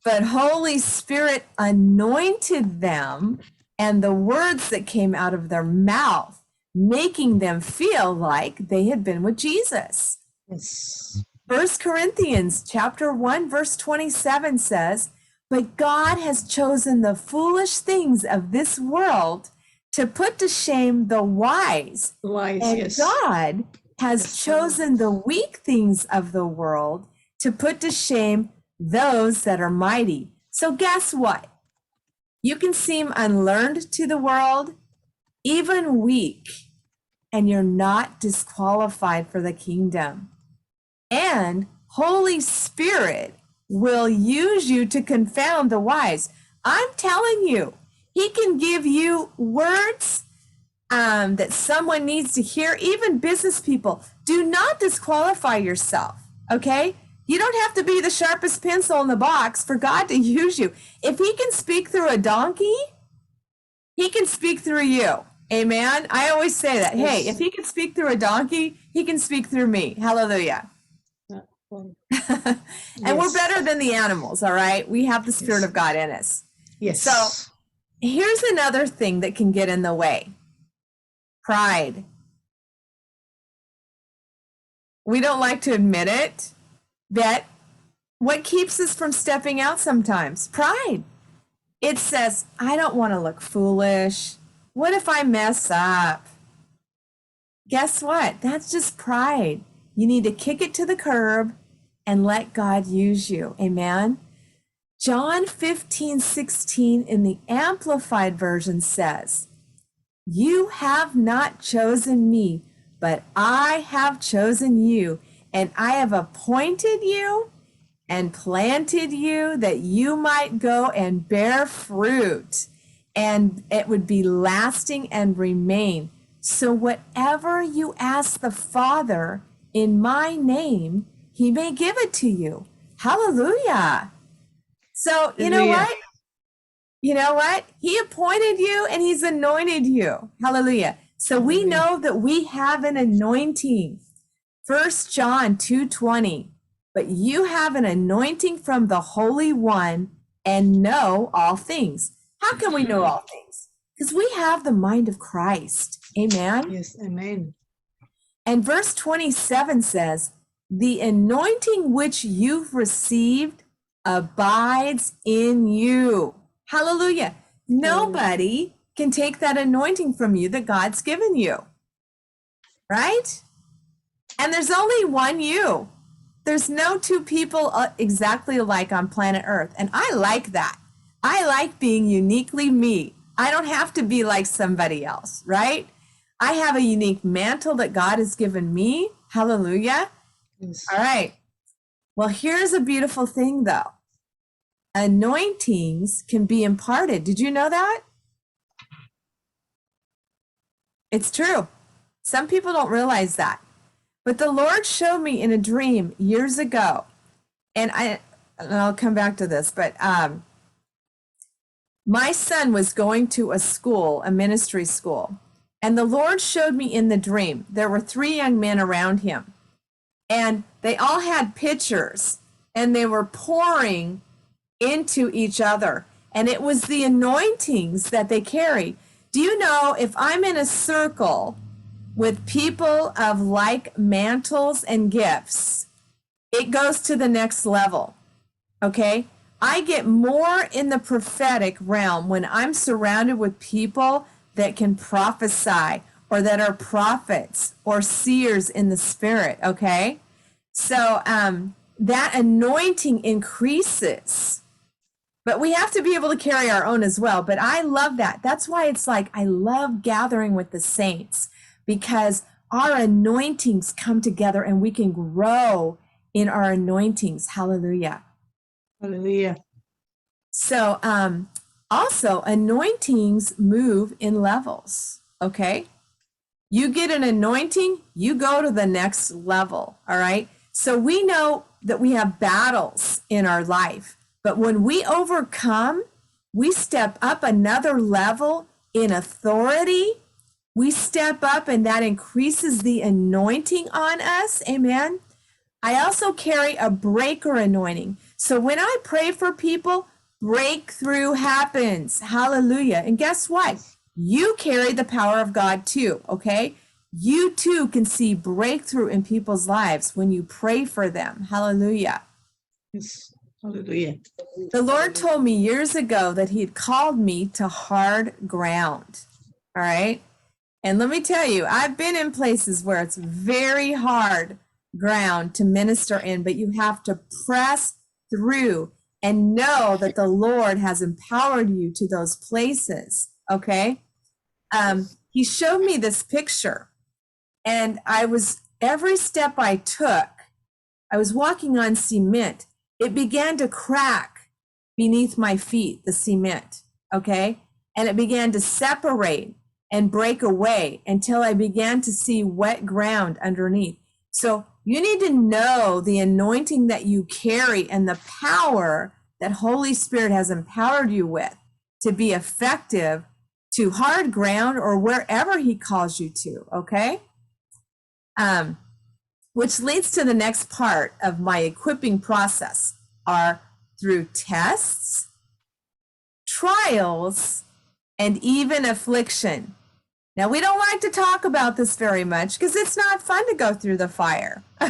But Holy Spirit anointed them and the words that came out of their mouth, making them feel like they had been with Jesus. Yes. 1 Corinthians chapter 1, verse 27 says, but God has chosen the foolish things of this world to put to shame the wise. Wise, And yes. God has chosen the weak things of the world to put to shame those that are mighty. So guess what? You can seem unlearned to the world, even weak, and you're not disqualified for the kingdom. And Holy Spirit will use you to confound the wise. I'm telling you, he can give you words that someone needs to hear, even business people. Do not disqualify yourself, okay? You don't have to be the sharpest pencil in the box for God to use you. If he can speak through a donkey, he can speak through you. Amen? I always say that. Hey, if he can speak through a donkey, he can speak through me. Hallelujah. And we're better than the animals, all right? We have the Spirit of God in us. Yes. So here's another thing that can get in the way. Pride. We don't like to admit it, that what keeps us from stepping out sometimes? Pride. It says, I don't want to look foolish. What if I mess up? Guess what? That's just pride. You need to kick it to the curb and let God use you. Amen. John 15:16 in the Amplified Version says, "You have not chosen me, but I have chosen you, and I have appointed you and planted you that you might go and bear fruit, and it would be lasting and remain. So whatever you ask the Father in my name, he may give it to you." Hallelujah. So you know Hallelujah. what? You know what? He appointed you and he's anointed you. Hallelujah. So we Hallelujah. know that we have an anointing. 1 John 2:20. But you have an anointing from the Holy One and know all things. How can we know all things? Because we have the mind of Christ. Amen. Yes, amen. And verse 27 says, "The anointing which you've received abides in you." Hallelujah. Nobody can take that anointing from you that God's given you, right? And there's only one you. There's no two people exactly alike on planet Earth. And I like that. I like being uniquely me. I don't have to be like somebody else, right? I have a unique mantle that God has given me. Hallelujah. Yes. All right. Well, here's a beautiful thing, though. Anointings can be imparted. Did you know that? It's true. Some people don't realize that. But the Lord showed me in a dream years ago, and I'll come back to this, but my son was going to a school, a ministry school, and the Lord showed me in the dream, there were 3 young men around him, and they all had pitchers, and they were pouring into each other, and it was the anointings that they carry. Do you know, if I'm in a circle with people of like mantles and gifts, it goes to the next level, okay? I get more in the prophetic realm when I'm surrounded with people that can prophesy or that are prophets or seers in the spirit, okay? So that anointing increases. But we have to be able to carry our own as well. But I love that. That's why it's like I love gathering with the saints, because our anointings come together and we can grow in our anointings. Hallelujah. Hallelujah. So also anointings move in levels, okay? You get an anointing, you go to the next level, all right? So we know that we have battles in our life, but when we overcome, we step up another level in authority. We step up and that increases the anointing on us. Amen. I also carry a breaker anointing. So when I pray for people, breakthrough happens. Hallelujah. And guess what? You carry the power of God too, okay? You too can see breakthrough in people's lives when you pray for them. Hallelujah. Yes. Hallelujah. The Lord told me years ago that He had called me to hard ground. All right. And let me tell you, I've been in places where it's very hard ground to minister in, but you have to press through and know that the Lord has empowered you to those places. Okay. He showed me this picture, and every step I took, I was walking on cement. It began to crack beneath my feet, the cement. Okay. And it began to separate and break away until I began to see wet ground underneath. So you need to know the anointing that you carry and the power that Holy Spirit has empowered you with to be effective to hard ground or wherever He calls you to, okay? Which leads to the next part of my equipping process are through tests, trials, and even affliction. Now, we don't like to talk about this very much because it's not fun to go through the fire. All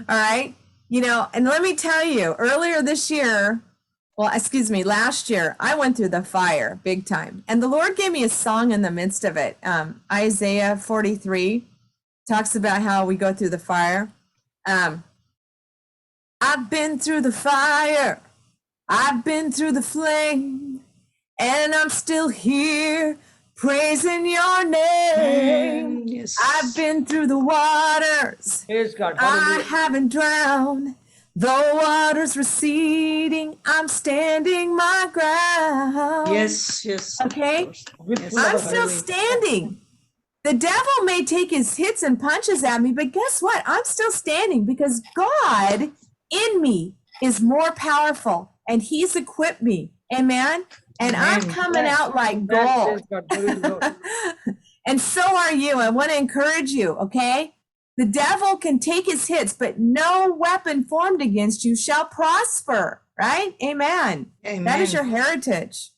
right. You know, and let me tell you, earlier this year, well, excuse me, last year I went through the fire big time. And the Lord gave me a song in the midst of it. Isaiah 43 talks about how we go through the fire. I've been through the fire. I've been through the flame. And I'm still here praising your name. Yes. I've been through the waters. Praise God. I Hallelujah. haven't drowned. The water's receding. I'm standing my ground. Yes, yes. of Okay. course. With Yes. full of I'm a still Hallelujah. standing. The devil may take his hits and punches at me, but guess what? I'm still standing because God in me is more powerful and he's equipped me. Amen. And I'm Amen. coming Yes. out like Amen. gold. Praise God. Glory to God. And so are you. I want to encourage you, okay? The devil can take his hits, but no weapon formed against you shall prosper, right? Amen. That is your Amen. heritage.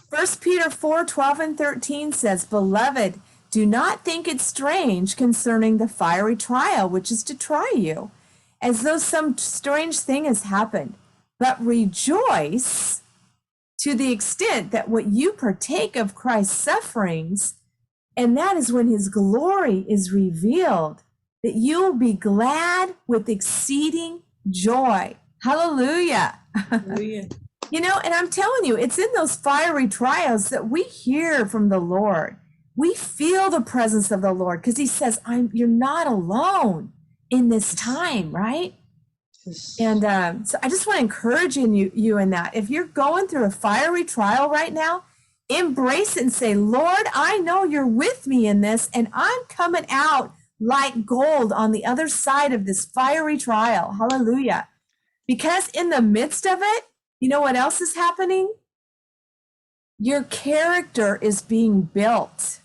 1 Peter 4:12 and 13 says, Beloved, do not think it strange concerning the fiery trial which is to try you, as though some strange thing has happened, but rejoice to the extent that what you partake of Christ's sufferings, and that is when his glory is revealed, that you'll be glad with exceeding joy. Hallelujah. Hallelujah. You know, and I'm telling you, it's in those fiery trials that we hear from the Lord. We feel the presence of the Lord because he says, you're not alone in this time, right? Yes. And so I just want to encourage you in that. If you're going through a fiery trial right now, embrace it and say, Lord, I know you're with me in this, and I'm coming out like gold on the other side of this fiery trial. Hallelujah. Because in the midst of it, you know what else is happening? Your character is being built.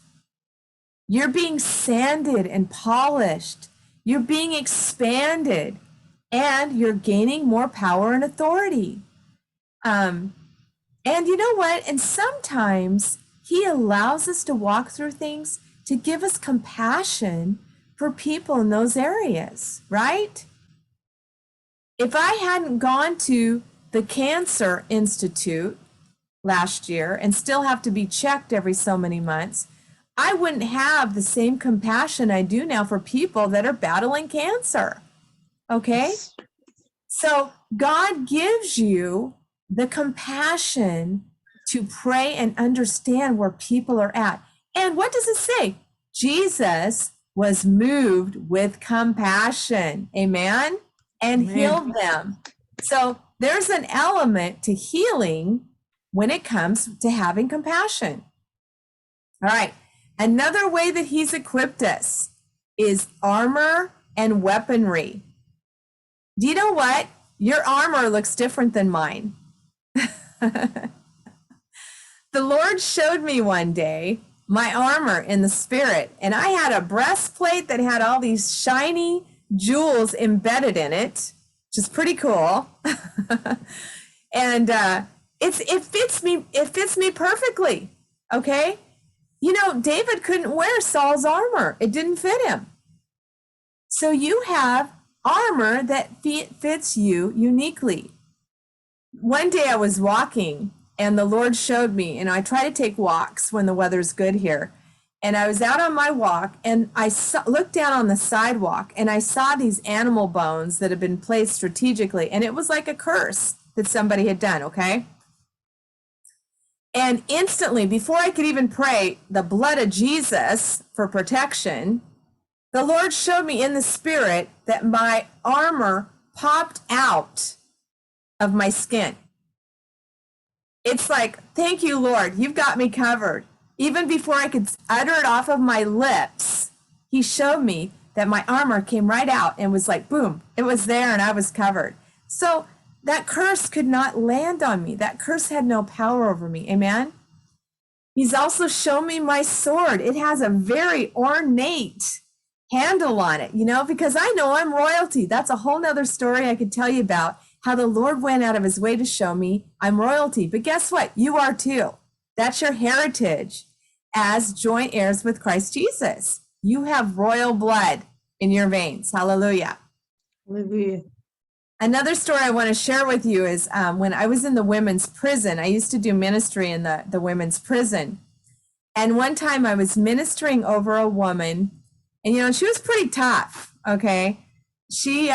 You're being sanded and polished. You're being expanded, and you're gaining more power and authority. And you know what? And sometimes he allows us to walk through things to give us compassion for people in those areas, right? If I hadn't gone to the Cancer Institute last year and still have to be checked every so many months, I wouldn't have the same compassion I do now for people that are battling cancer. Okay? Yes. So God gives you the compassion to pray and understand where people are at. And what does it say? Jesus was moved with compassion. Amen? And Amen. healed them. So there's an element to healing when it comes to having compassion. All right. Another way that he's equipped us is armor and weaponry. Do you know what? Your armor looks different than mine. The Lord showed me one day my armor in the spirit, and I had a breastplate that had all these shiny jewels embedded in it, which is pretty cool. And it fits me perfectly. Okay? You know, David couldn't wear Saul's armor. It didn't fit him. So you have armor that fits you uniquely. One day I was walking and the Lord showed me, and I try to take walks when the weather's good here. And I was out on my walk and I looked down on the sidewalk and I saw these animal bones that had been placed strategically. And it was like a curse that somebody had done, okay? And instantly, before I could even pray the blood of Jesus for protection, the Lord showed me in the spirit that my armor popped out of my skin. It's like, thank you, Lord, you've got me covered. Even before I could utter it off of my lips, he showed me that my armor came right out and was like, boom, it was there and I was covered. So that curse could not land on me. That curse had no power over me. Amen. He's also shown me my sword. It has a very ornate handle on it, you know, because I know I'm royalty. That's a whole nother story I could tell you about how the Lord went out of his way to show me I'm royalty. But guess what? You are too. That's your heritage as joint heirs with Christ Jesus. You have royal blood in your veins. Hallelujah. Hallelujah. Another story I want to share with you is when I was in the women's prison. I used to do ministry in the women's prison. And one time I was ministering over a woman, and, you know, she was pretty tough, okay? She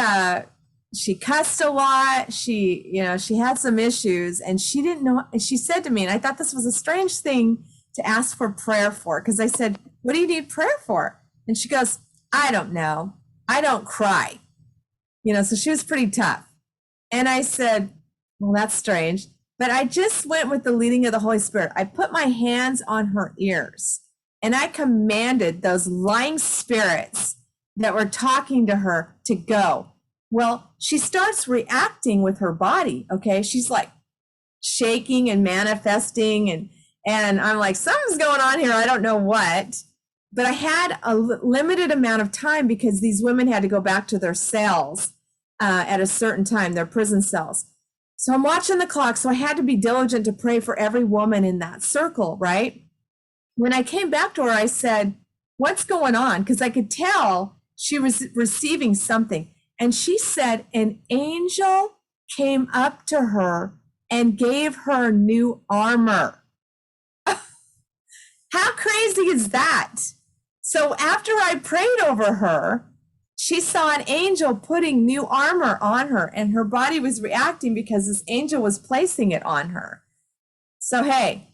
cussed a lot. She had some issues, and she didn't know. And she said to me, and I thought this was a strange thing to ask for prayer for, because I said, what do you need prayer for? And she goes, I don't know. I don't cry. You know, so she was pretty tough. And I said, well, that's strange. But I just went with the leading of the Holy Spirit. I put my hands on her ears, and I commanded those lying spirits that were talking to her to go. Well, she starts reacting with her body, okay? She's like shaking and manifesting, and I'm like, something's going on here. I don't know what. But I had a limited amount of time because these women had to go back to their cells at a certain time, their prison cells. So I'm watching the clock. So I had to be diligent to pray for every woman in that circle, right? When I came back to her, I said, what's going on? Because I could tell she was receiving something. And she said an angel came up to her and gave her new armor. How crazy is that? So after I prayed over her, she saw an angel putting new armor on her, and her body was reacting because this angel was placing it on her. So, hey,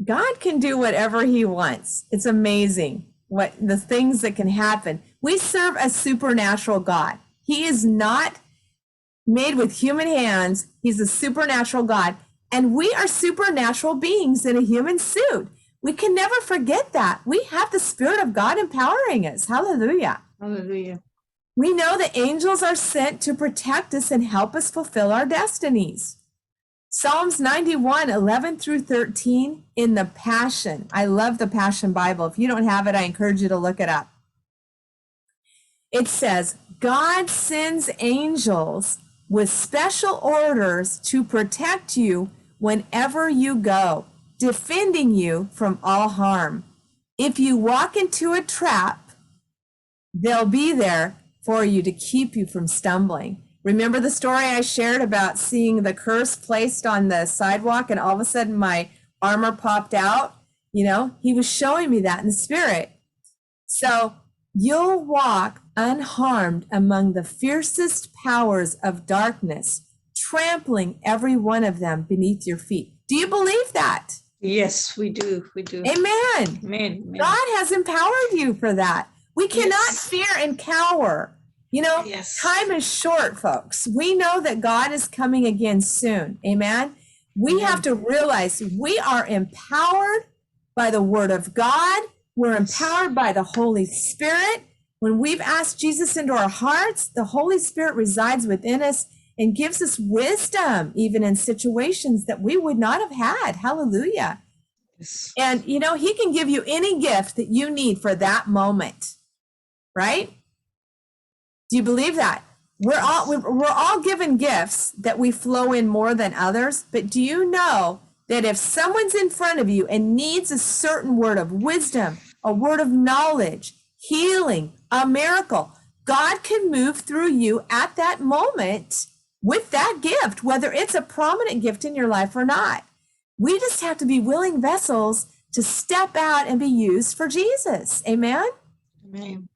God can do whatever he wants. It's amazing what the things that can happen. We serve a supernatural God. He is not made with human hands. He's a supernatural God. And we are supernatural beings in a human suit. We can never forget that. We have the Spirit of God empowering us. Hallelujah. Hallelujah. We know that angels are sent to protect us and help us fulfill our destinies. Psalms 91, 11 through 13 in the Passion. I love the Passion Bible. If you don't have it, I encourage you to look it up. It says, God sends angels with special orders to protect you whenever you go, defending you from all harm. If you walk into a trap, they'll be there for you to keep you from stumbling. Remember the story I shared about seeing the curse placed on the sidewalk and all of a sudden my armor popped out? You know, he was showing me that in the spirit. So you'll walk unharmed among the fiercest powers of darkness, trampling every one of them beneath your feet. Do you believe that? Yes, we do. We do. Amen. Amen. God has empowered you for that. We cannot fear and cower. You know, time is short, folks. We know that God is coming again soon. Amen. We have to realize we are empowered by the word of God. We're empowered by the Holy Spirit. When we've asked Jesus into our hearts, the Holy Spirit resides within us and gives us wisdom, even in situations that we would not have had. Hallelujah. Yes. And, you know, he can give you any gift that you need for that moment, right? Do you believe that? We're all given gifts that we flow in more than others. But do you know that if someone's in front of you and needs a certain word of wisdom, a word of knowledge, healing, a miracle, God can move through you at that moment with that gift, whether it's a prominent gift in your life or not. We just have to be willing vessels to step out and be used for Jesus. Amen? Amen.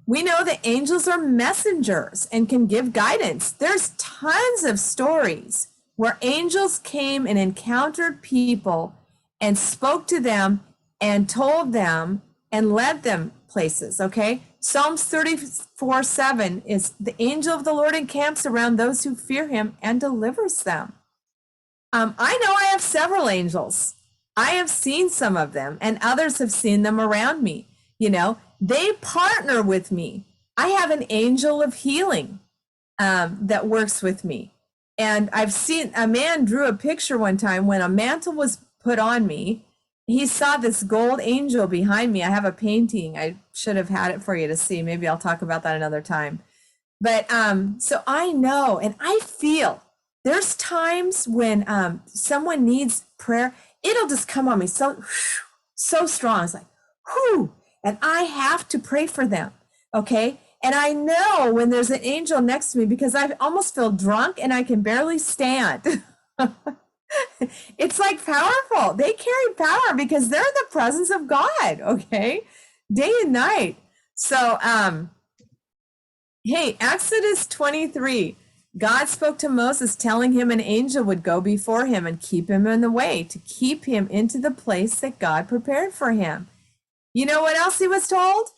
We know that angels are messengers and can give guidance. There's tons of stories where angels came and encountered people and spoke to them and told them and led them places, okay? Psalms 34:7 is the angel of the Lord encamps around those who fear him and delivers them. I know I have several angels. I have seen some of them and others have seen them around me. You know, they partner with me. I have an angel of healing that works with me. And I've seen a man drew a picture one time when a mantle was put on me. He saw this gold angel behind me. I have a painting. I should have had it for you to see. Maybe I'll talk about that another time. But so I know and I feel there's times when someone needs prayer. It'll just come on me so strong. It's like, whew. And I have to pray for them. Okay. And I know when there's an angel next to me because I almost feel drunk and I can barely stand. It's like powerful. They carry power because they're in the presence of God, okay? Day and night. So, hey, Exodus 23. God spoke to Moses, telling him an angel would go before him and keep him in the way, to keep him into the place that God prepared for him. You know what else he was told?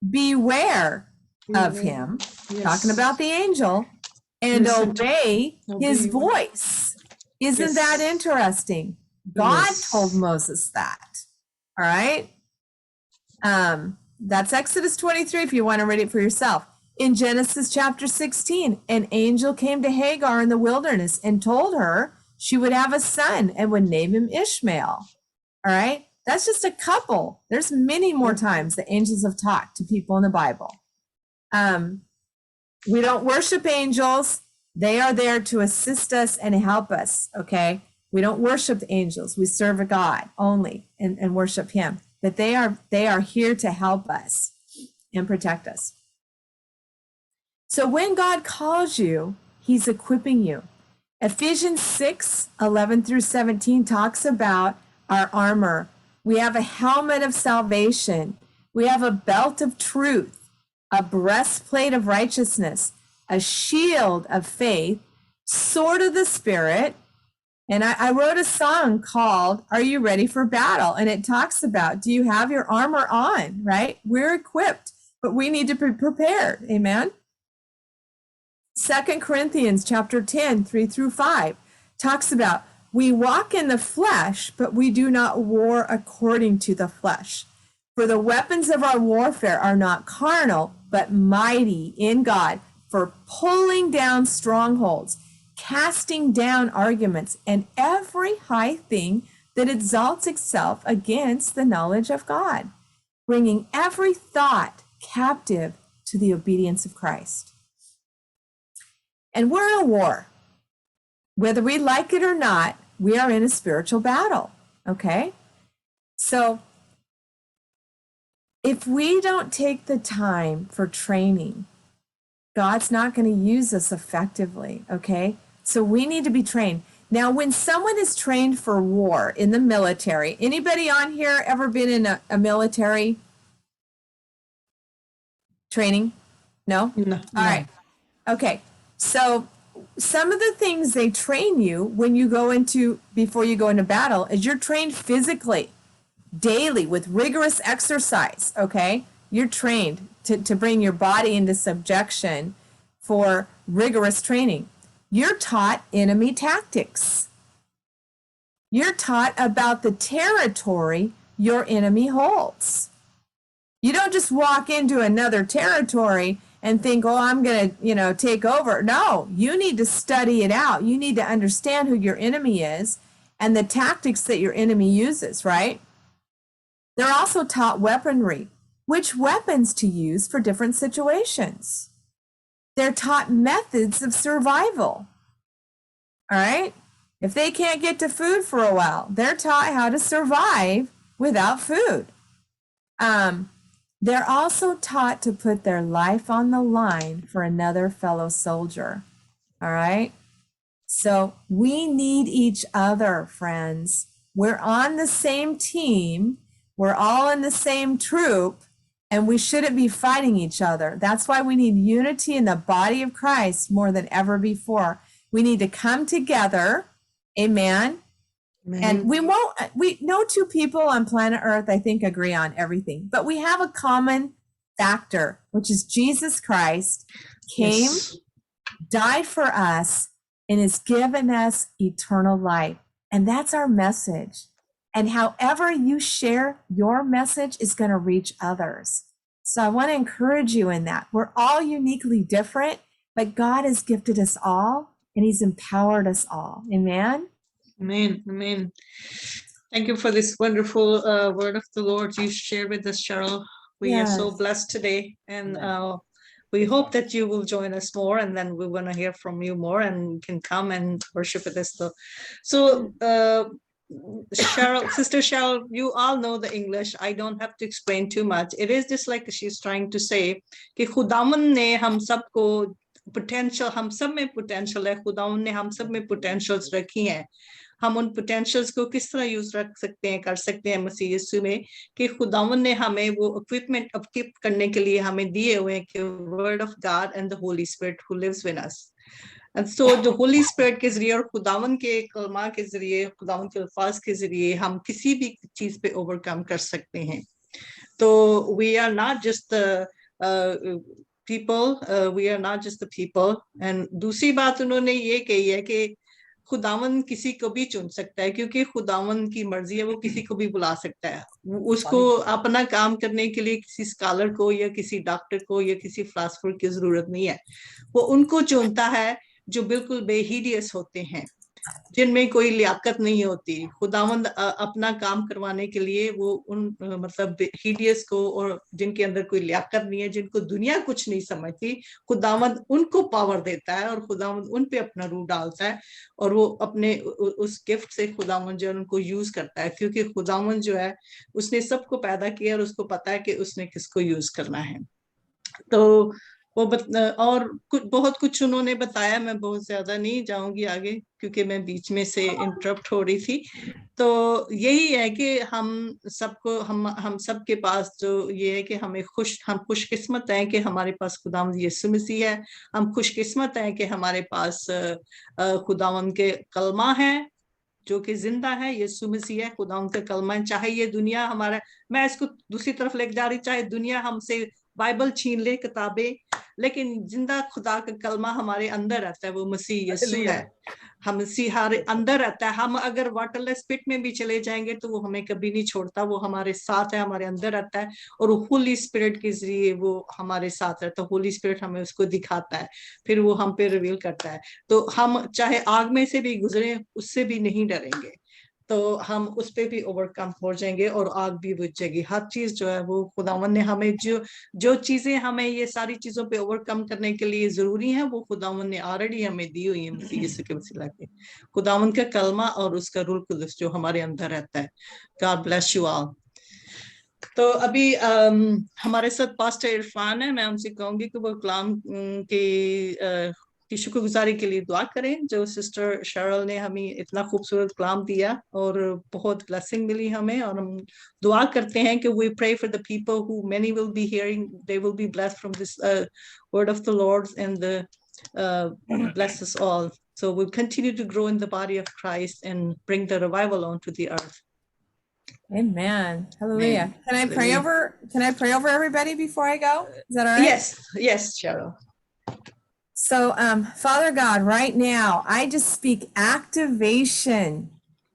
Beware of him, Yes. talking about the angel, and Listen to- obey his obey. voice. Isn't that Yes. interesting? God Yes. told Moses that. All right. That's Exodus 23 if you want to read it for yourself. In Genesis chapter 16, an angel came to Hagar in the wilderness and told her she would have a son and would name him Ishmael. All right. That's just a couple. There's many more times the angels have talked to people in the Bible. We don't worship angels. They are there to assist us and help us. Okay. We don't worship angels. We serve a God only and worship him. But they are here to help us and protect us. So when God calls you, he's equipping you. Ephesians 6:11-17 talks about our armor. We have a helmet of salvation. We have a belt of truth, a breastplate of righteousness, a shield of faith, sword of the Spirit. And I wrote a song called, Are You Ready for Battle? And it talks about, do you have your armor on, right? We're equipped, but we need to be prepared. Amen. 2 Corinthians chapter 10, 3-5 talks about, we walk in the flesh, but we do not war according to the flesh. For the weapons of our warfare are not carnal, but mighty in God for pulling down strongholds, casting down arguments, and every high thing that exalts itself against the knowledge of God, bringing every thought captive to the obedience of Christ. And we're in a war. Whether we like it or not, we are in a spiritual battle, okay? So if we don't take the time for training, God's not going to use us effectively, okay? So we need to be trained. Now, when someone is trained for war in the military, anybody on here ever been in a military training? No? No, All right. Okay. So some of the things they train you when you go into, before you go into battle, is you're trained physically, daily, with rigorous exercise, okay? You're trained to bring your body into subjection for rigorous training. You're taught enemy tactics. You're taught about the territory your enemy holds. You don't just walk into another territory and think, oh, I'm going to, take over. No, you need to study it out. You need to understand who your enemy is and the tactics that your enemy uses, right? They're also taught weaponry, which weapons to use for different situations. They're taught methods of survival. All right? If they can't get to food for a while, they're taught how to survive without food. They're also taught to put their life on the line for another fellow soldier. All right? So we need each other, friends. We're on the same team. We're all in the same troop, and we shouldn't be fighting each other. That's why we need unity in the body of Christ more than ever before. We need to come together. Amen. And we no two people on planet Earth, I think, agree on everything, but we have a common factor, which is Jesus Christ came, died for us, and has given us eternal life. And that's our message. And however you share your message is going to reach others. So I want to encourage you in that. We're all uniquely different, but God has gifted us all and he's empowered us all. Amen. Amen. Amen. Thank you for this wonderful word of the Lord you shared with us, Cheryl. We are so Yes. blessed today. And we hope that you will join us more, and then we want to hear from you more and can come and worship with us. So Sister Cheryl, you all know the English. I don't have to explain too much. It is just like she's trying to say कि खुदावन ने हम सबको potential, हम सब में potential है, खुदावन ने हम सब में potentials रखी हैं. हम उन potentials को किस तरह यूज रख सकते हैं, कर सकते हैं मसीह यीशु में, कि खुदावन ने हमें वो equipment equip करने के लिए हमें दिए हुए हैं कि word of God and the Holy Spirit who lives with us. And so the Holy Spirit के जरिए और खुदावन के कलमा के जरिए, खुदावन के अल्फाज के जरिए हम किसी भी चीज पे overcome कर सकते हैं. तो we are not just the people, we are not just the people. And दूसरी बात उन्होंने ये कही है कि खुदावन किसी को भी चुन सकता है, क्योंकि खुदावन की मर्जी है, वो किसी को भी बुला सकता है. उसको अपना काम करने के लिए किसी स्कॉलर को या किसी डॉक्टर को या किसी फिलोसोफर की जरूरत नहीं है. वो उनको चुनता है जो बिल्कुल बेहिडियस होते हैं, जिनमें कोई लियाकत नहीं होती. खुदावंद अपना काम करवाने के लिए वो उन मतलब हिडियस को और जिनके अंदर कोई लियाकत नहीं है, जिनको दुनिया कुछ नहीं समझती, खुदावंद उनको पावर देता है और खुदावंद उन पे अपना रूह डालता है और वो अपने उस गिफ्ट से खुदावंद जो है उनको यूज करता है, क्योंकि खुदावंद जो है उसने सबको पैदा किया और उसको पता है कि उसने किसको यूज करना है. तो वो और बहुत कुछ उन्होंने बताया. मैं बहुत ज्यादा नहीं जाऊंगी आगे क्योंकि मैं बीच में से इंटरप्ट हो रही थी. तो यही है कि हम सबको हम सबके पास जो ये है कि हम खुशकिस्मत हैं कि हमारे पास खुदावंद यीशु मसीह है. हम खुशकिस्मत हैं कि हमारे पास खुदावंद के कलमा है जो कि जिंदा है. यीशु मसीह है, खुदावंद का कलमा है. चाहे ये दुनिया हमारा, मैं इसको दूसरी तरफ लेके जा रही, चाहे दुनिया हमसे बाइबल छीन ले, किताबें, लेकिन जिंदा खुदा का कलमा हमारे अंदर रहता है. वो मसीह यीशु है, हम मसीह हमारे अंदर रहता है. हम अगर वाटरलेस पिट में भी चले जाएंगे तो वो हमें कभी नहीं छोड़ता. वो हमारे साथ है, हमारे अंदर रहता है और होली स्पिरिट के जरिए वो हमारे साथ रहता है. होली स्पिरिट हमें उसको दिखाता है, फिर वो हम पे रिवील करता है. तो हम चाहे आग में से भी गुजरे, उससे भी नहीं डरेंगे. तो हम उस पे भी ओवरकम हो जाएंगे और आग भी बुझ जाएगी. हर चीज जो है वो खुदावन ने हमें जो चीजें हमें ये सारी चीजों पे ओवरकम करने के लिए जरूरी है, वो खुदावन ने ऑलरेडी हमें दी हुई है मसीह यीशु के वसीला के. खुदावन का कलमा और उसका रूह कुदस जो हमारे अंदर रहता है. God bless you all. तो अभी हमारे साथ पास्टर इरफान है. मैं उनसे कहूंगी कि वो कलाम की शुक्रगुजारी के लिए दुआ करें. जो सिस्टर शेरल ने हमें इतना खूबसूरत कलाम दिया और बहुत ब्लेसिंग मिली हमें, और हम दुआ करते हैं कि we pray for the people who many will be hearing, they will be blessed from this word of the Lord, and bless us all. So we'll continue to grow in the body of Christ and bring the revival onto the earth. Amen. Hallelujah. Amen. Can I pray over everybody before I go? Is that all right? Yes, Cheryl. So, Father God, right now, I just speak activation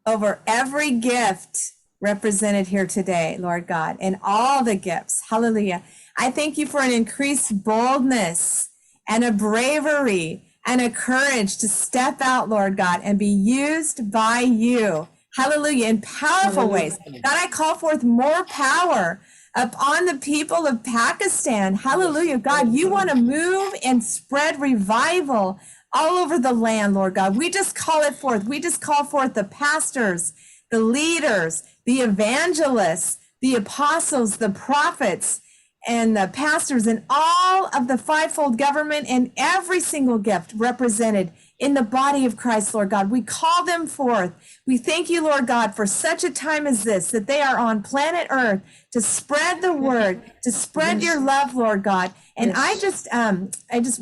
over every gift represented here today, Lord God, and all the gifts. Hallelujah. I thank you for an increased boldness and a bravery and a courage to step out, Lord God, and be used by you. Hallelujah. In powerful ways. God, I call forth more power upon the people of Pakistan. Hallelujah. God, you want to move and spread revival all over the land, Lord God. We just call it forth. We just call forth the pastors, the leaders, the evangelists, the apostles, the prophets, and the pastors, and all of the fivefold government and every single gift represented in the body of Christ, Lord God. We call them forth. We thank you, Lord God, for such a time as this, that they are on planet Earth to spread the word, to spread your love, Lord God. And I just,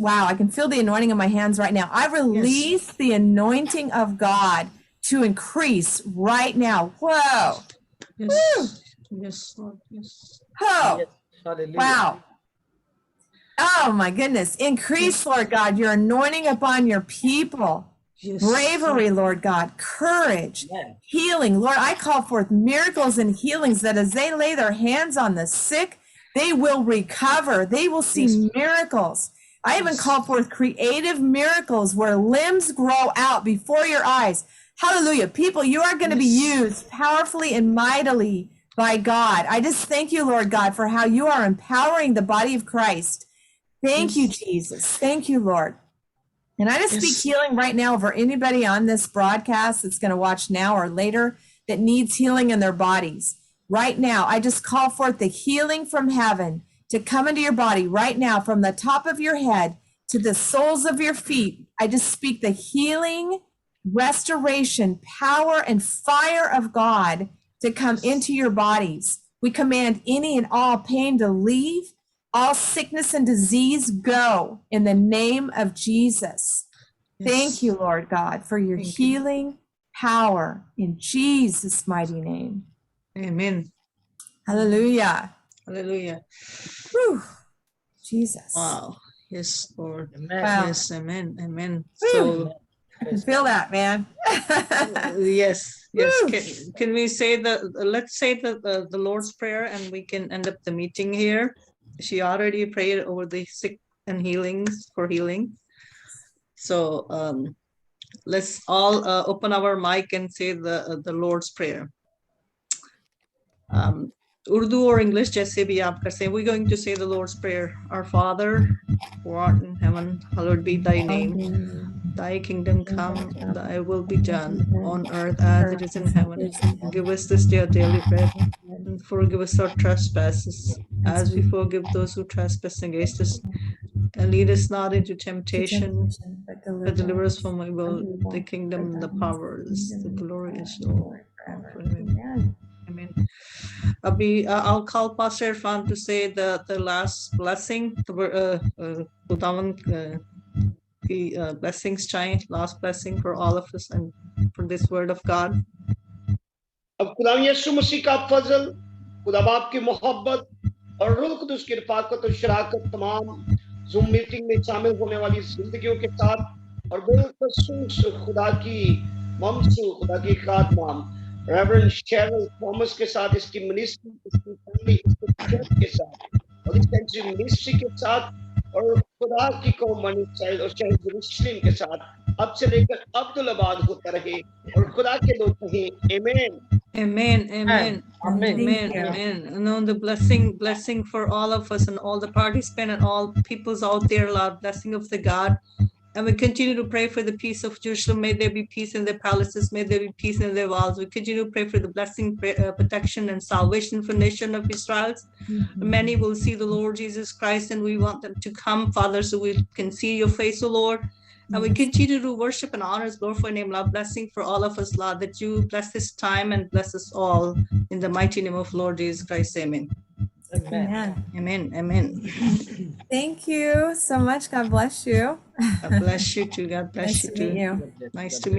wow, I can feel the anointing in my hands right now. I release the anointing of God to increase right now. Whoa. Yes, Lord. Yes. Oh, Hallelujah. wow. Oh my goodness. Increase, Lord God, your anointing upon your people. Yes. Bravery, Lord God, courage, healing. Lord, I call forth miracles and healings that as they lay their hands on the sick, they will recover. They will see miracles. I even call forth creative miracles where limbs grow out before your eyes. Hallelujah. People, you are going to be used powerfully and mightily by God. I just thank you, Lord God, for how you are empowering the body of Christ. Thank you, Jesus. Thank you, Lord. And I just speak healing right now over anybody on this broadcast that's going to watch now or later. that needs healing in their bodies. Right now, I just call forth the healing from heaven to come into your body right now, from the top of your head to the soles of your feet. I just speak the healing, restoration, power, and fire of God to come into your bodies. We command any and all pain to leave, all sickness and disease go in the name of Jesus. Thank you, Lord God, for your Thank you. healing power in Jesus' mighty name. Amen. Hallelujah. Hallelujah. Whew. Jesus. Wow. Yes, Lord. Amen. Wow. Yes, amen. Amen. Whew. So I can feel that, man. yes, yes. Woo. Can we say let's say the Lord's Prayer, and we can end up the meeting here. She already prayed over the sick and healings for healing. So let's all open our mic and say the Lord's Prayer. Urdu or English, jaise bhi aap kar sain. We're going to say the Lord's Prayer. Our Father, who art in heaven, hallowed be thy name. Thy kingdom come, thy will be done on earth as it is in heaven. Give us this day our daily bread, and forgive us our trespasses, as we forgive those who trespass against us. And lead us not into temptation, but deliver us from evil. The kingdom, the power, the glory is yours. Amen. Abhi, I'll call Pastor Irfan to say the last blessing. Blessings chain, last blessing for all of us and for this word of God. अब खुदा यीशु मसीह का फजल, खुदा बाप की मोहब्बत और रूह कुदूस की रफ़ाकत और शराकत तमाम ज़ूम मीटिंग में शामिल होने वाली जिंदगियों के साथ और बिलखसूस खुदा की ममसू खुदा की खादमाम रेवरेंड शेरल थॉमस के साथ, इसकी मिनिस्ट्री, इसकी फैमिली, इसके चर्च के साथ और इस मिनिस्ट्री के साथ और खुदा की कौम बनी साइड और शहर यरूशलेम के साथ अब से लेकर अब्दुल्लाबाद होता रहे और खुदा के लोग कहें आमीन. Amen, amen, Amen. amen, amen. And on the blessing for all of us and all the participants and all peoples out there, Lord, blessing of the God. And we continue to pray for the peace of Jerusalem. May there be peace in their palaces. May there be peace in their walls. We continue to pray for the blessing, protection, and salvation for the nation of Israel. Many will see the Lord Jesus Christ, and we want them to come, Father, so we can see your face, O Lord. And we continue to worship and honor His glorified name, Lord. Blessing for all of us, Lord, that you bless this time and bless us all in the mighty name of Lord Jesus Christ. Amen. Amen. Amen. Amen. Thank you so much. God bless you. God bless you too. God bless Nice you to meet too. you. Nice to meet you.